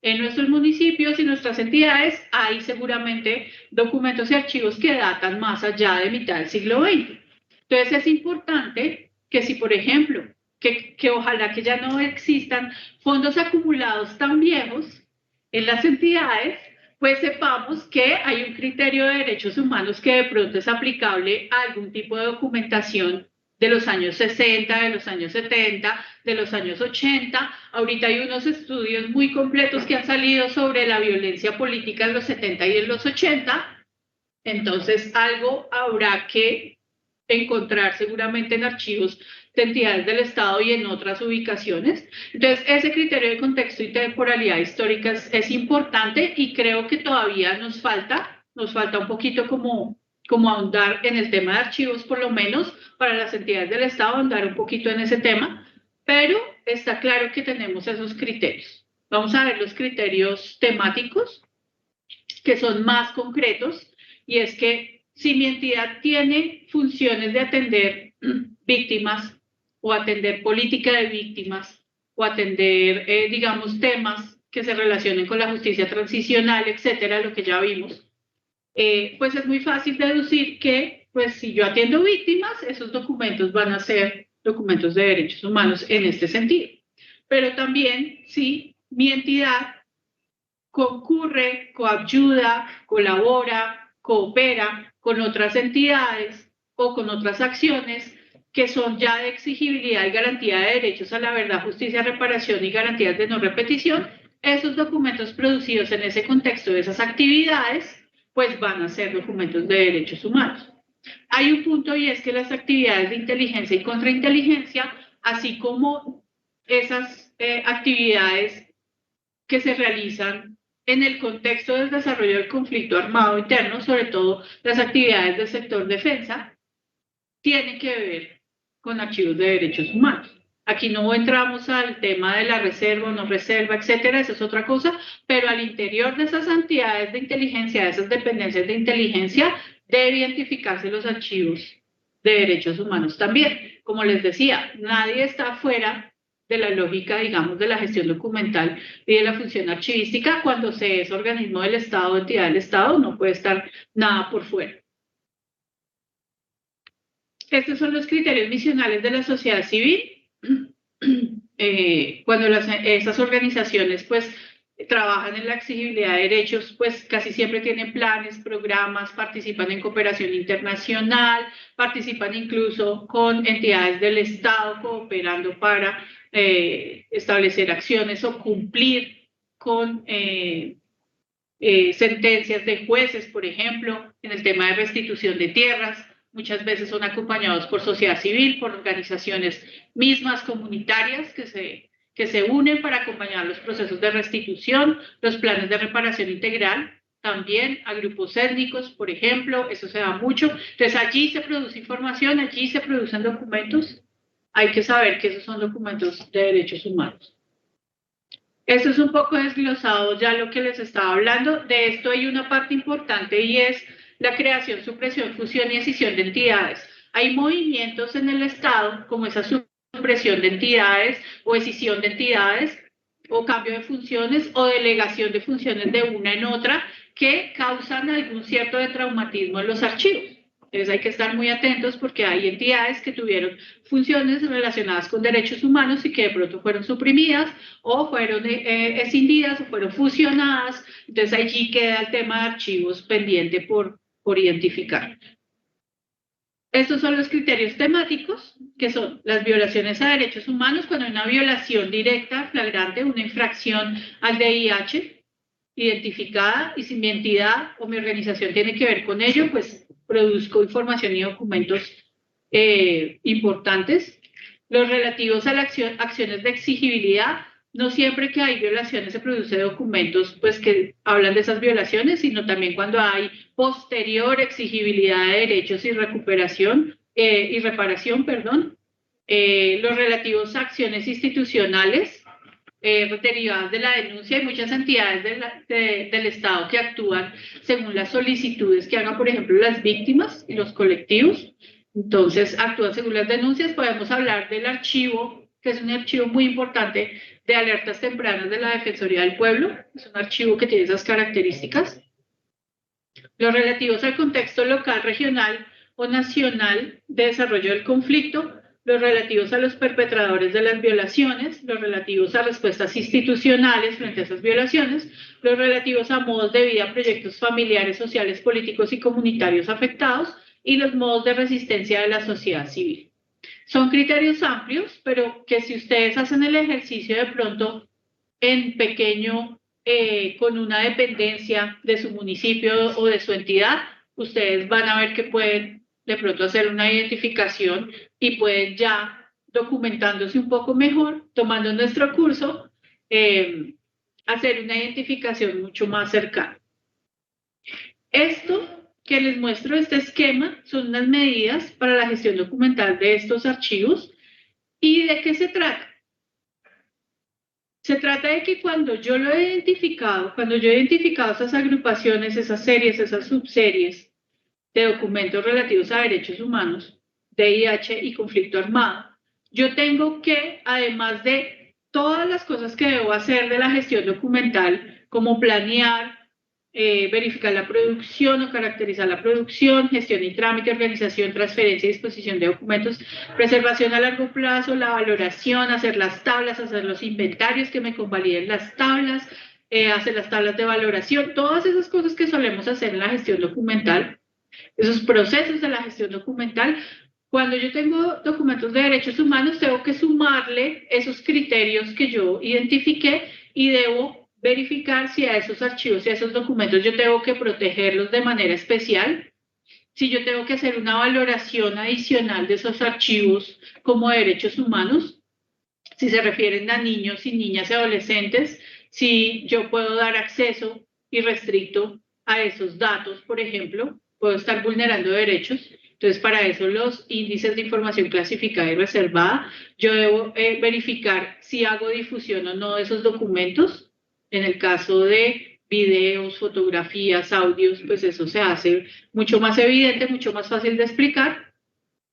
En nuestros municipios y nuestras entidades hay seguramente documentos y archivos que datan más allá de mitad del siglo XX. Entonces es importante que si, por ejemplo, que ojalá que ya no existan fondos acumulados tan viejos en las entidades, pues sepamos que hay un criterio de derechos humanos que de pronto es aplicable a algún tipo de documentación de los años 60, de los años 70, de los años 80. Ahorita hay unos estudios muy completos que han salido sobre la violencia política en los 70 y en los 80. Entonces, algo habrá que encontrar seguramente en archivos de entidades del Estado y en otras ubicaciones. Entonces, ese criterio de contexto y temporalidad histórica es importante y creo que todavía nos falta un poquito como ahondar en el tema de archivos, por lo menos para las entidades del Estado, ahondar un poquito en ese tema, pero está claro que tenemos esos criterios. Vamos a ver los criterios temáticos, que son más concretos, y es que si mi entidad tiene funciones de atender víctimas o atender política de víctimas o atender, digamos, temas que se relacionen con la justicia transicional, etcétera, lo que ya vimos, pues es muy fácil deducir que, pues si yo atiendo víctimas, esos documentos van a ser documentos de derechos humanos en este sentido. Pero también si mi entidad concurre, coayuda, colabora, coopera con otras entidades o con otras acciones que son ya de exigibilidad y garantía de derechos a la verdad, justicia, reparación y garantías de no repetición, esos documentos producidos en ese contexto de esas actividades, pues van a ser documentos de derechos humanos. Hay un punto y es que las actividades de inteligencia y contrainteligencia así como esas actividades que se realizan en el contexto del desarrollo del conflicto armado interno, sobre todo las actividades del sector defensa, tienen que ver con archivos de derechos humanos. Aquí no entramos al tema de la reserva o no reserva, etcétera, esa es otra cosa, pero al interior de esas entidades de inteligencia, de esas dependencias de inteligencia, debe identificarse los archivos de derechos humanos también. Como les decía, nadie está fuera de la lógica, digamos, de la gestión documental y de la función archivística. Cuando se es organismo del Estado o entidad del Estado, no puede estar nada por fuera. Estos son los criterios misionales de la sociedad civil. Cuando esas organizaciones pues trabajan en la exigibilidad de derechos, pues casi siempre tienen planes, programas, participan en cooperación internacional, participan incluso con entidades del Estado cooperando para establecer acciones o cumplir con sentencias de jueces, por ejemplo, en el tema de restitución de tierras. Muchas veces son acompañados por sociedad civil, por organizaciones mismas comunitarias que se unen para acompañar los procesos de restitución, los planes de reparación integral, también a grupos étnicos, por ejemplo, eso se da mucho. Entonces allí se produce información, allí se producen documentos. Hay que saber que esos son documentos de derechos humanos. Esto es un poco desglosado ya lo que les estaba hablando. De esto hay una parte importante y es la creación, supresión, fusión y escisión de entidades. Hay movimientos en el Estado, como esa supresión de entidades o escisión de entidades, o cambio de funciones o delegación de funciones de una en otra, que causan algún cierto de traumatismo en los archivos. Entonces hay que estar muy atentos porque hay entidades que tuvieron funciones relacionadas con derechos humanos y que de pronto fueron suprimidas o fueron escindidas o fueron fusionadas. Entonces allí queda el tema de archivos pendiente por identificar. Estos son los criterios temáticos, que son las violaciones a derechos humanos, cuando hay una violación directa, flagrante, una infracción al DIH identificada, y si mi entidad o mi organización tiene que ver con ello, pues produzco información y documentos importantes. Los relativos a las acciones de exigibilidad, no siempre que hay violaciones se producen documentos pues que hablan de esas violaciones, sino también cuando hay posterior exigibilidad de derechos y recuperación y reparación, perdón. Los relativos a acciones institucionales derivadas de la denuncia. Hay muchas entidades del Estado que actúan según las solicitudes que hagan, por ejemplo, las víctimas y los colectivos. Entonces, actúan según las denuncias. Podemos hablar del archivo, que es un archivo muy importante de alertas tempranas de la Defensoría del Pueblo. Es un archivo que tiene esas características. Los relativos al contexto local, regional o nacional de desarrollo del conflicto, los relativos a los perpetradores de las violaciones, los relativos a respuestas institucionales frente a esas violaciones, los relativos a modos de vida, proyectos familiares, sociales, políticos y comunitarios afectados, y los modos de resistencia de la sociedad civil. Son criterios amplios, pero que si ustedes hacen el ejercicio de pronto en pequeño, con una dependencia de su municipio o de su entidad, ustedes van a ver que pueden de pronto hacer una identificación y pueden ya, documentándose un poco mejor, tomando nuestro curso, hacer una identificación mucho más cercana. Esto que les muestro, este esquema, son unas medidas para la gestión documental de estos archivos. ¿Y de qué se trata? Se trata de que cuando yo lo he identificado, esas agrupaciones, esas series, esas subseries de documentos relativos a derechos humanos, DIH y conflicto armado, yo tengo que, además de todas las cosas que debo hacer de la gestión documental, como planear, verificar la producción o caracterizar la producción, gestión y trámite, organización, transferencia y disposición de documentos, preservación a largo plazo, la valoración, hacer las tablas, hacer los inventarios que me convaliden las tablas, hacer las tablas de valoración, todas esas cosas que solemos hacer en la gestión documental, esos procesos de la gestión documental. Cuando yo tengo documentos de derechos humanos, tengo que sumarle esos criterios que yo identifiqué y debo verificar si a esos archivos y a esos documentos yo tengo que protegerlos de manera especial, si yo tengo que hacer una valoración adicional de esos archivos como derechos humanos, si se refieren a niños y niñas y adolescentes, si yo puedo dar acceso irrestricto a esos datos, por ejemplo, puedo estar vulnerando derechos. Entonces, para eso los índices de información clasificada y reservada, yo debo verificar si hago difusión o no de esos documentos. En el caso de videos, fotografías, audios, pues eso se hace mucho más evidente, mucho más fácil de explicar.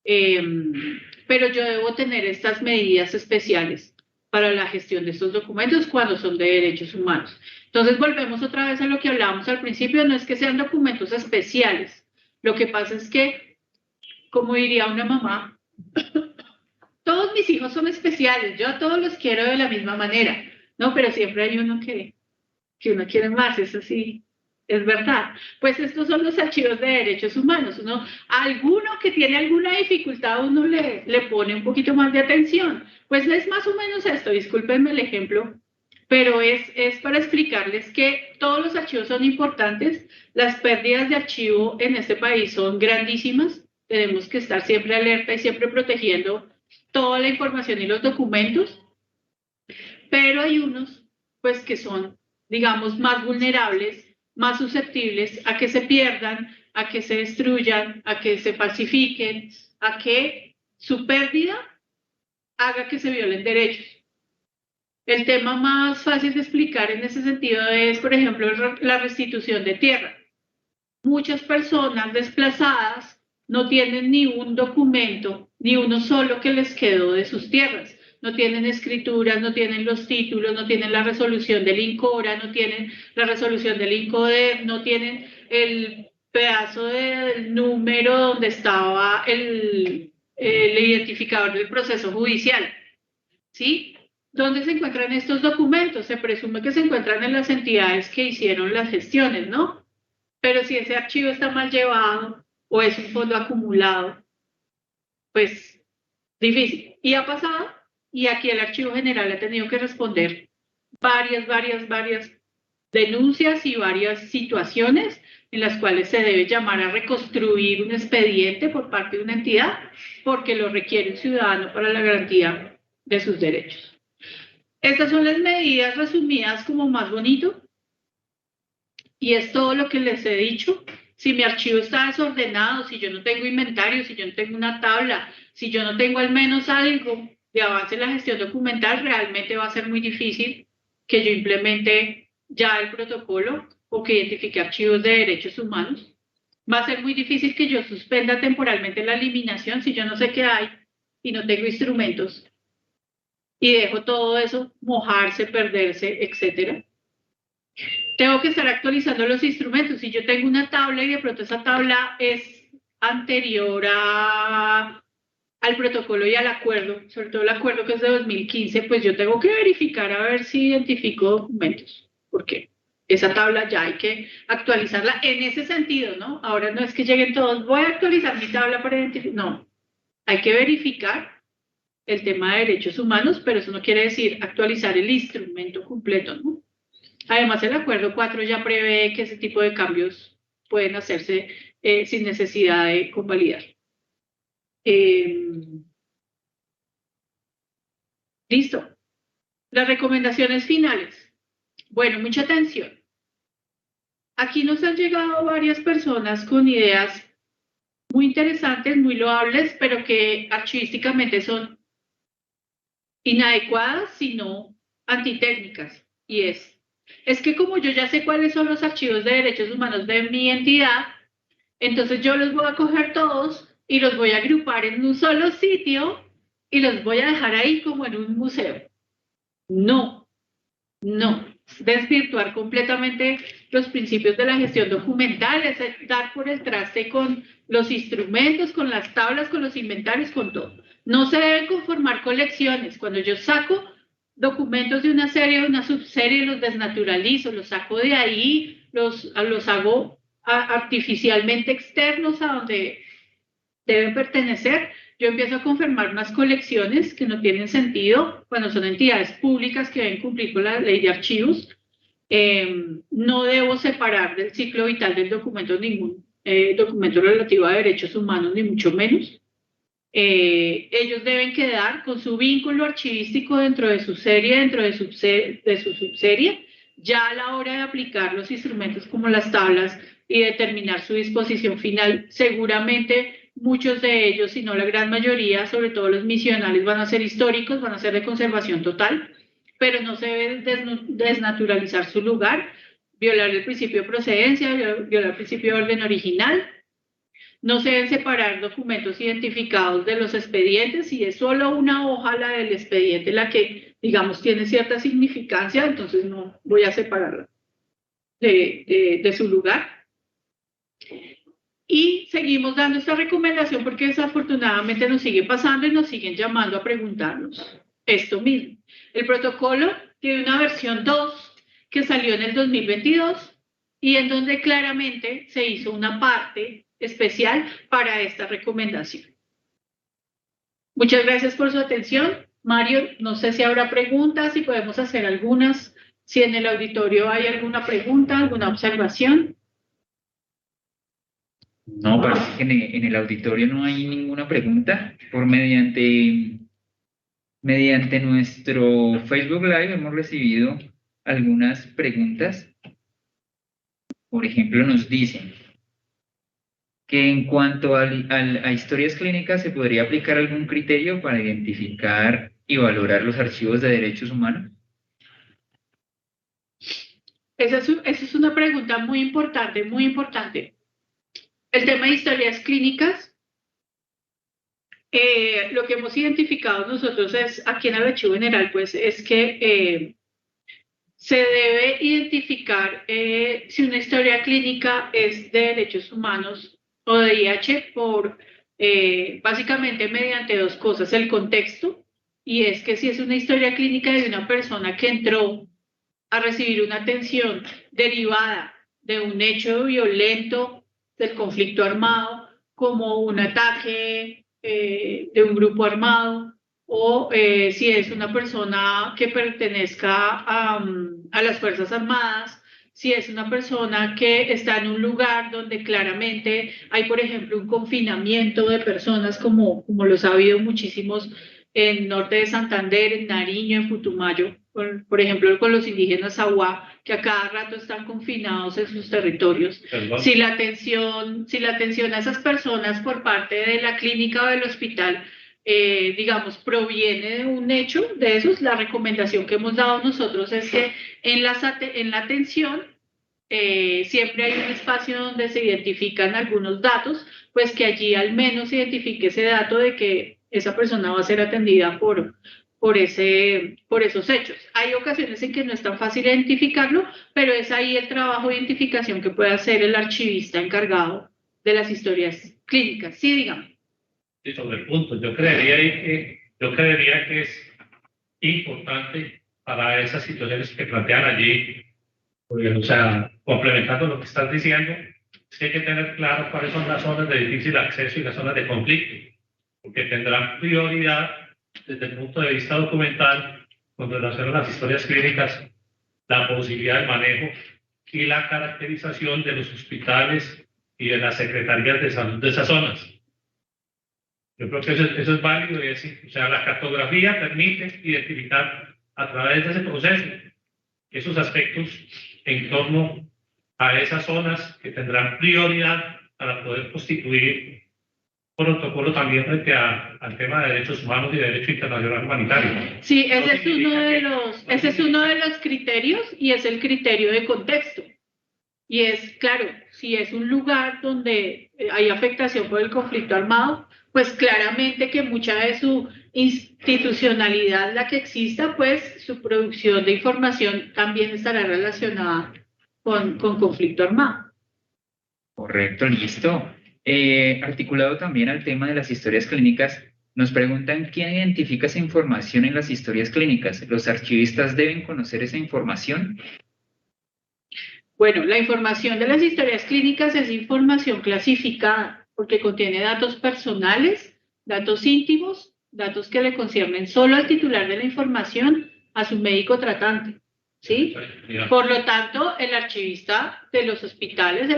Pero yo debo tener estas medidas especiales para la gestión de estos documentos cuando son de derechos humanos. Entonces volvemos otra vez a lo que hablábamos al principio, no es que sean documentos especiales, lo que pasa es que, como diría una mamá, todos mis hijos son especiales, yo a todos los quiero de la misma manera, ¿no? Pero siempre hay uno que uno quiere más, eso sí, es verdad. Pues estos son los archivos de derechos humanos. Alguno que tiene alguna dificultad, uno le pone un poquito más de atención. Pues es más o menos esto, discúlpenme el ejemplo, pero es para explicarles que todos los archivos son importantes, las pérdidas de archivo en este país son grandísimas, tenemos que estar siempre alerta y siempre protegiendo toda la información y los documentos, pero hay unos pues que son, digamos, más vulnerables, más susceptibles a que se pierdan, a que se destruyan, a que se falsifiquen, a que su pérdida haga que se violen derechos. El tema más fácil de explicar en ese sentido es, por ejemplo, la restitución de tierra. Muchas personas desplazadas no tienen ni un documento, ni uno solo que les quedó de sus tierras. No tienen escrituras, no tienen los títulos, no tienen la resolución del INCORA, no tienen la resolución del INCODER, no tienen el pedazo del número donde estaba el identificador del proceso judicial. ¿Sí? ¿Dónde se encuentran estos documentos? Se presume que se encuentran en las entidades que hicieron las gestiones, ¿no? Pero si ese archivo está mal llevado o es un fondo acumulado, pues difícil. Y ha pasado, y aquí el Archivo General ha tenido que responder varias denuncias y varias situaciones en las cuales se debe llamar a reconstruir un expediente por parte de una entidad porque lo requiere un ciudadano para la garantía de sus derechos. Estas son las medidas resumidas como más bonito y es todo lo que les he dicho. Si mi archivo está desordenado, si yo no tengo inventario, si yo no tengo una tabla, si yo no tengo al menos algo de avance en la gestión documental, realmente va a ser muy difícil que yo implemente ya el protocolo o que identifique archivos de derechos humanos. Va a ser muy difícil que yo suspenda temporalmente la eliminación si yo no sé qué hay y no tengo instrumentos y dejo todo eso mojarse, perderse, etcétera. Tengo que estar actualizando los instrumentos. Si yo tengo una tabla y de pronto esa tabla es anterior al protocolo y al acuerdo, sobre todo el acuerdo que es de 2015, pues yo tengo que verificar a ver si identifico documentos. ¿Por qué? Esa tabla ya hay que actualizarla en ese sentido, ¿no? Ahora no es que lleguen todos, voy a actualizar mi tabla para identificar. No, hay que verificar el tema de derechos humanos, pero eso no quiere decir actualizar el instrumento completo, ¿no? Además, el acuerdo 4 ya prevé que ese tipo de cambios pueden hacerse sin necesidad de convalidar. Listo. Las recomendaciones finales. Bueno, mucha atención. Aquí nos han llegado varias personas con ideas muy interesantes, muy loables, pero que archivísticamente son inadecuadas, sino antitécnicas. Y es que como yo ya sé cuáles son los archivos de derechos humanos de mi entidad, entonces yo los voy a coger todos y los voy a agrupar en un solo sitio y los voy a dejar ahí como en un museo. No, no. Desvirtuar completamente los principios de la gestión documental, es dar por el traste con los instrumentos, con las tablas, con los inventarios, con todo. No se deben conformar colecciones. Cuando yo saco documentos de una serie, de una subserie, los desnaturalizo, los saco de ahí, los hago artificialmente externos a donde deben pertenecer. Yo empiezo a confirmar unas colecciones que no tienen sentido cuando son entidades públicas que deben cumplir con la ley de archivos. No debo separar del ciclo vital del documento ningún documento relativo a derechos humanos, ni mucho menos. Ellos deben quedar con su vínculo archivístico dentro de su serie, dentro de su subserie, ya a la hora de aplicar los instrumentos como las tablas y determinar su disposición final. Seguramente muchos de ellos, si no la gran mayoría, sobre todo los misionales, van a ser históricos, van a ser de conservación total, pero no se debe desnaturalizar su lugar, violar el principio de procedencia, violar el principio de orden original. No se deben separar documentos identificados de los expedientes. Si es solo una hoja la del expediente la que, digamos, tiene cierta significancia, entonces no voy a separarla de su lugar. Y seguimos dando esta recomendación porque desafortunadamente nos sigue pasando y nos siguen llamando a preguntarnos esto mismo. El protocolo tiene una versión 2 que salió en el 2022 y en donde claramente se hizo una parte especial para esta recomendación. Muchas gracias por su atención. Mario, no sé si habrá preguntas, si podemos hacer algunas, si en el auditorio hay alguna pregunta, alguna observación. No, parece que en el auditorio no hay ninguna pregunta. Mediante nuestro Facebook Live hemos recibido algunas preguntas. Por ejemplo, nos dicen que en cuanto a historias clínicas, ¿se podría aplicar algún criterio para identificar y valorar los archivos de derechos humanos? Esa es una pregunta muy importante, muy importante. El tema de historias clínicas, lo que hemos identificado nosotros es, aquí en el Archivo General, pues, es que se debe identificar si una historia clínica es de derechos humanos o de IH por, básicamente, mediante dos cosas. El contexto, y es que si es una historia clínica de una persona que entró a recibir una atención derivada de un hecho violento del conflicto armado, como un ataque de un grupo armado, o si es una persona que pertenezca a las Fuerzas Armadas, si es una persona que está en un lugar donde claramente hay, por ejemplo, un confinamiento de personas, como los ha habido muchísimos en norte de Santander, en Nariño, en Putumayo, por ejemplo, con los indígenas Aguá, que a cada rato están confinados en sus territorios. Si la atención a esas personas por parte de la clínica o del hospital, digamos, proviene de un hecho de esos, la recomendación que hemos dado nosotros es que en la atención siempre hay un espacio donde se identifican algunos datos, pues que allí al menos se identifique ese dato de que esa persona va a ser atendida por esos hechos. Hay ocasiones en que no es tan fácil identificarlo, pero es ahí el trabajo de identificación que puede hacer el archivista encargado de las historias clínicas. Sí, dígame. Sí, sobre el punto. Yo creería que es importante para esas situaciones que plantean allí, porque, o sea, complementando lo que estás diciendo, es que hay que tener claro cuáles son las zonas de difícil acceso y las zonas de conflicto, porque tendrán prioridad desde el punto de vista documental con relación a las historias clínicas, la posibilidad de manejo y la caracterización de los hospitales y de las secretarías de salud de esas zonas. Yo creo que eso es válido y o sea, la cartografía permite identificar a través de ese proceso esos aspectos en torno a esas zonas que tendrán prioridad para poder constituir protocolo también frente al tema de derechos humanos y derecho internacional humanitario. Sí, ese es uno de los criterios y es el criterio de contexto. Y es, claro, si es un lugar donde hay afectación por el conflicto armado, pues claramente que mucha de su institucionalidad, la que exista, pues su producción de información también estará relacionada con conflicto armado. Correcto, listo. Articulado también al tema de las historias clínicas, nos preguntan quién identifica esa información en las historias clínicas. ¿Los archivistas deben conocer esa información? Bueno, la información de las historias clínicas es información clasificada porque contiene datos personales, datos íntimos, datos que le conciernen solo al titular de la información, a su médico tratante. O ¿sí? Por lo tanto, el archivista de los hospitales,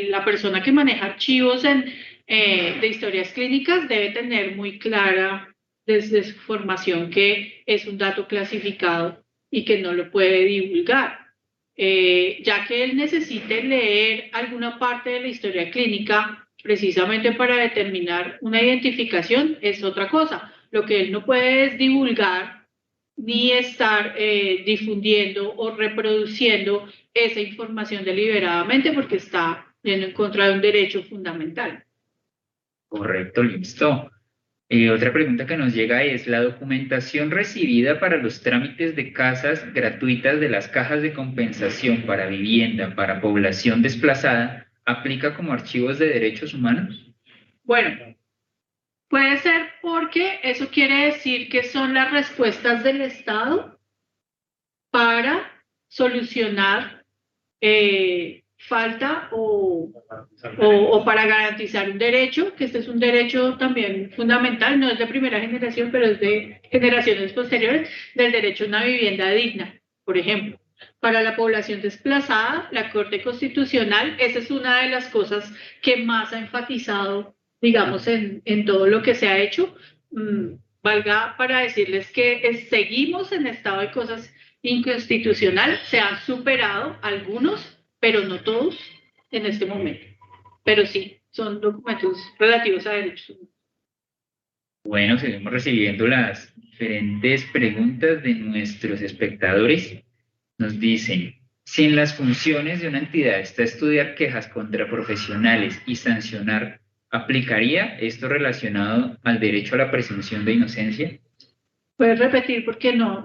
la persona que maneja archivos de historias clínicas debe tener muy clara desde su formación que es un dato clasificado y que no lo puede divulgar. Ya que él necesite leer alguna parte de la historia clínica precisamente para determinar una identificación, es otra cosa. Lo que él no puede es divulgar ni estar difundiendo o reproduciendo esa información deliberadamente porque está yendo en contra de un derecho fundamental. Correcto, listo. Otra pregunta que nos llega es, ¿la documentación recibida para los trámites de casas gratuitas de las cajas de compensación para vivienda para población desplazada aplica como archivos de derechos humanos? Bueno, puede ser porque eso quiere decir que son las respuestas del Estado para solucionar falta o para garantizar un derecho, que este es un derecho también fundamental, no es de primera generación, pero es de generaciones posteriores, del derecho a una vivienda digna, por ejemplo. Para la población desplazada, la Corte Constitucional, esa es una de las cosas que más ha enfatizado, digamos, en todo lo que se ha hecho. Valga para decirles que seguimos en estado de cosas inconstitucional, se han superado algunos, pero no todos en este momento. Pero sí, son documentos relativos a derechos humanos. Bueno, seguimos recibiendo las diferentes preguntas de nuestros espectadores. Nos dicen, si en las funciones de una entidad está estudiar quejas contra profesionales y sancionar, ¿aplicaría esto relacionado al derecho a la presunción de inocencia? ¿Puedes repetir porque no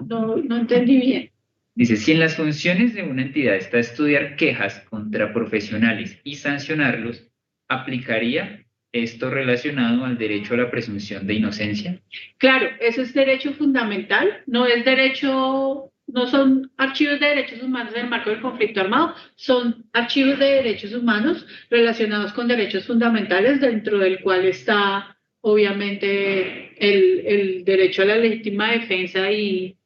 entendí bien? Dice, si en las funciones de una entidad está estudiar quejas contra profesionales y sancionarlos, ¿aplicaría esto relacionado al derecho a la presunción de inocencia? Claro, ese es derecho fundamental, no es derecho, no son archivos de derechos humanos en el marco del conflicto armado, son archivos de derechos humanos relacionados con derechos fundamentales, dentro del cual está obviamente el derecho a la legítima defensa y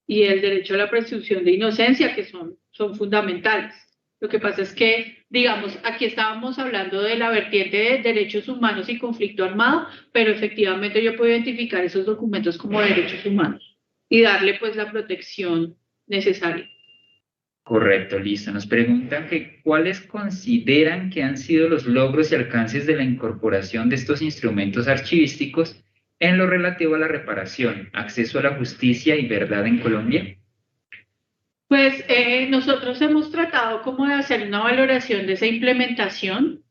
el derecho a la presunción de inocencia, que son fundamentales. Lo que pasa es que, digamos, aquí estábamos hablando de la vertiente de derechos humanos y conflicto armado, pero efectivamente yo puedo identificar esos documentos como derechos humanos y darle pues la protección necesaria. Correcto, listo. Nos preguntan que cuáles consideran que han sido los logros y alcances de la incorporación de estos instrumentos archivísticos en lo relativo a la reparación, acceso a la justicia y verdad en Colombia. Pues nosotros hemos tratado como de hacer una valoración de esa implementación.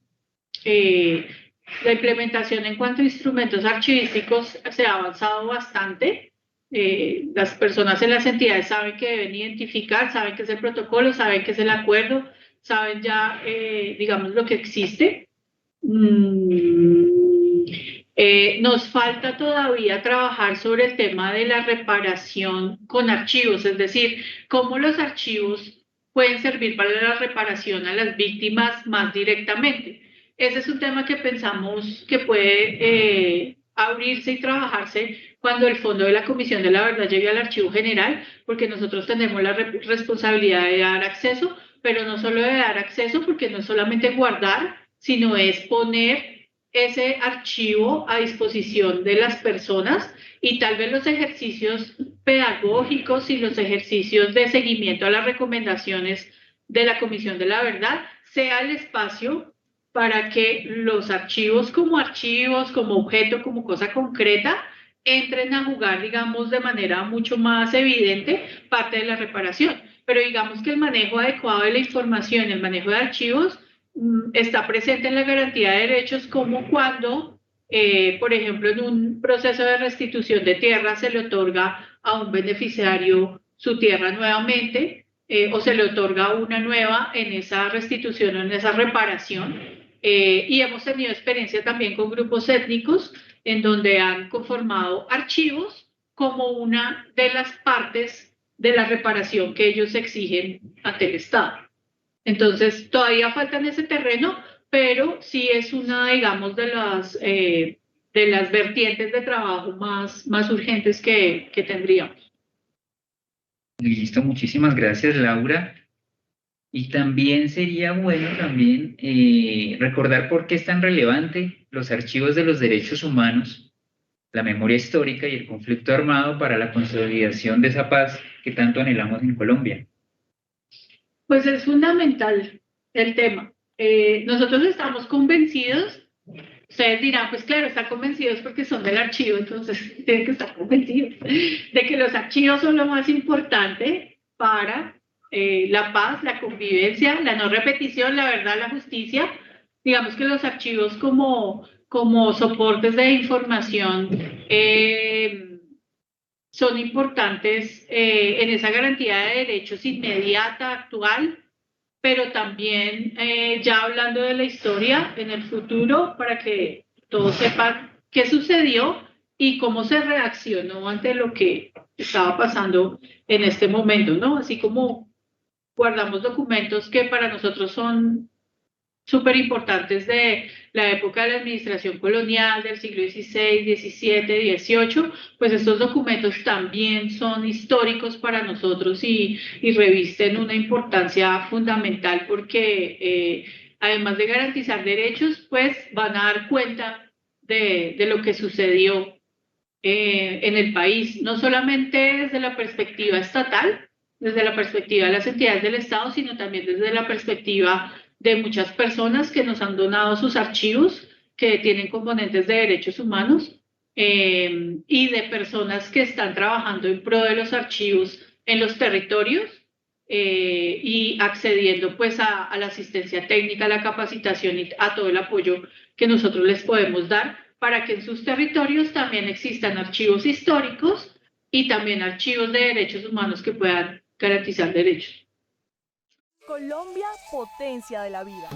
La implementación en cuanto a instrumentos archivísticos se ha avanzado bastante. Las personas en las entidades saben que deben identificar, saben que es el protocolo, saben que es el acuerdo, saben ya, digamos, lo que existe. Nos falta todavía trabajar sobre el tema de la reparación con archivos, es decir, cómo los archivos pueden servir para la reparación a las víctimas más directamente. Ese es un tema que pensamos que puede abrirse y trabajarse cuando el fondo de la Comisión de la Verdad llegue al Archivo General, porque nosotros tenemos la responsabilidad de dar acceso, pero no solo de dar acceso, porque no es solamente guardar, sino es poner ese archivo a disposición de las personas y tal vez los ejercicios pedagógicos y los ejercicios de seguimiento a las recomendaciones de la Comisión de la Verdad sea el espacio para que los archivos, como objeto, como cosa concreta, entren a jugar, digamos, de manera mucho más evidente parte de la reparación. Pero digamos que el manejo adecuado de la información, el manejo de archivos, está presente en la garantía de derechos, como cuando, por ejemplo, en un proceso de restitución de tierra se le otorga a un beneficiario su tierra nuevamente, o se le otorga una nueva en esa restitución o en esa reparación. Y hemos tenido experiencia también con grupos étnicos en donde han conformado archivos como una de las partes de la reparación que ellos exigen ante el Estado. Entonces, todavía falta en ese terreno, pero sí es una, digamos, de las vertientes de trabajo más urgentes que tendríamos. Listo, muchísimas gracias, Laura. Y también sería bueno también recordar por qué es tan relevante los archivos de los derechos humanos, la memoria histórica y el conflicto armado para la consolidación de esa paz que tanto anhelamos en Colombia. Pues es fundamental el tema. Nosotros estamos convencidos. Ustedes dirán, pues claro, están convencidos porque son del archivo, entonces tienen que estar convencidos de que los archivos son lo más importante para la paz, la convivencia, la no repetición, la verdad, la justicia. Digamos que los archivos como soportes de información son importantes en esa garantía de derechos inmediata, actual, pero también ya hablando de la historia en el futuro para que todos sepan qué sucedió y cómo se reaccionó ante lo que estaba pasando en este momento, ¿no? Así como guardamos documentos que para nosotros son súper importantes de la época de la administración colonial del siglo XVI, XVII, XVIII, pues estos documentos también son históricos para nosotros y revisten una importancia fundamental porque además de garantizar derechos, pues van a dar cuenta de lo que sucedió en el país, no solamente desde la perspectiva estatal, desde la perspectiva de las entidades del Estado, sino también desde la perspectiva de muchas personas que nos han donado sus archivos, que tienen componentes de derechos humanos, y de personas que están trabajando en pro de los archivos en los territorios y accediendo pues a la asistencia técnica, a la capacitación y a todo el apoyo que nosotros les podemos dar para que en sus territorios también existan archivos históricos y también archivos de derechos humanos que puedan garantizar derechos. Colombia, potencia de la vida.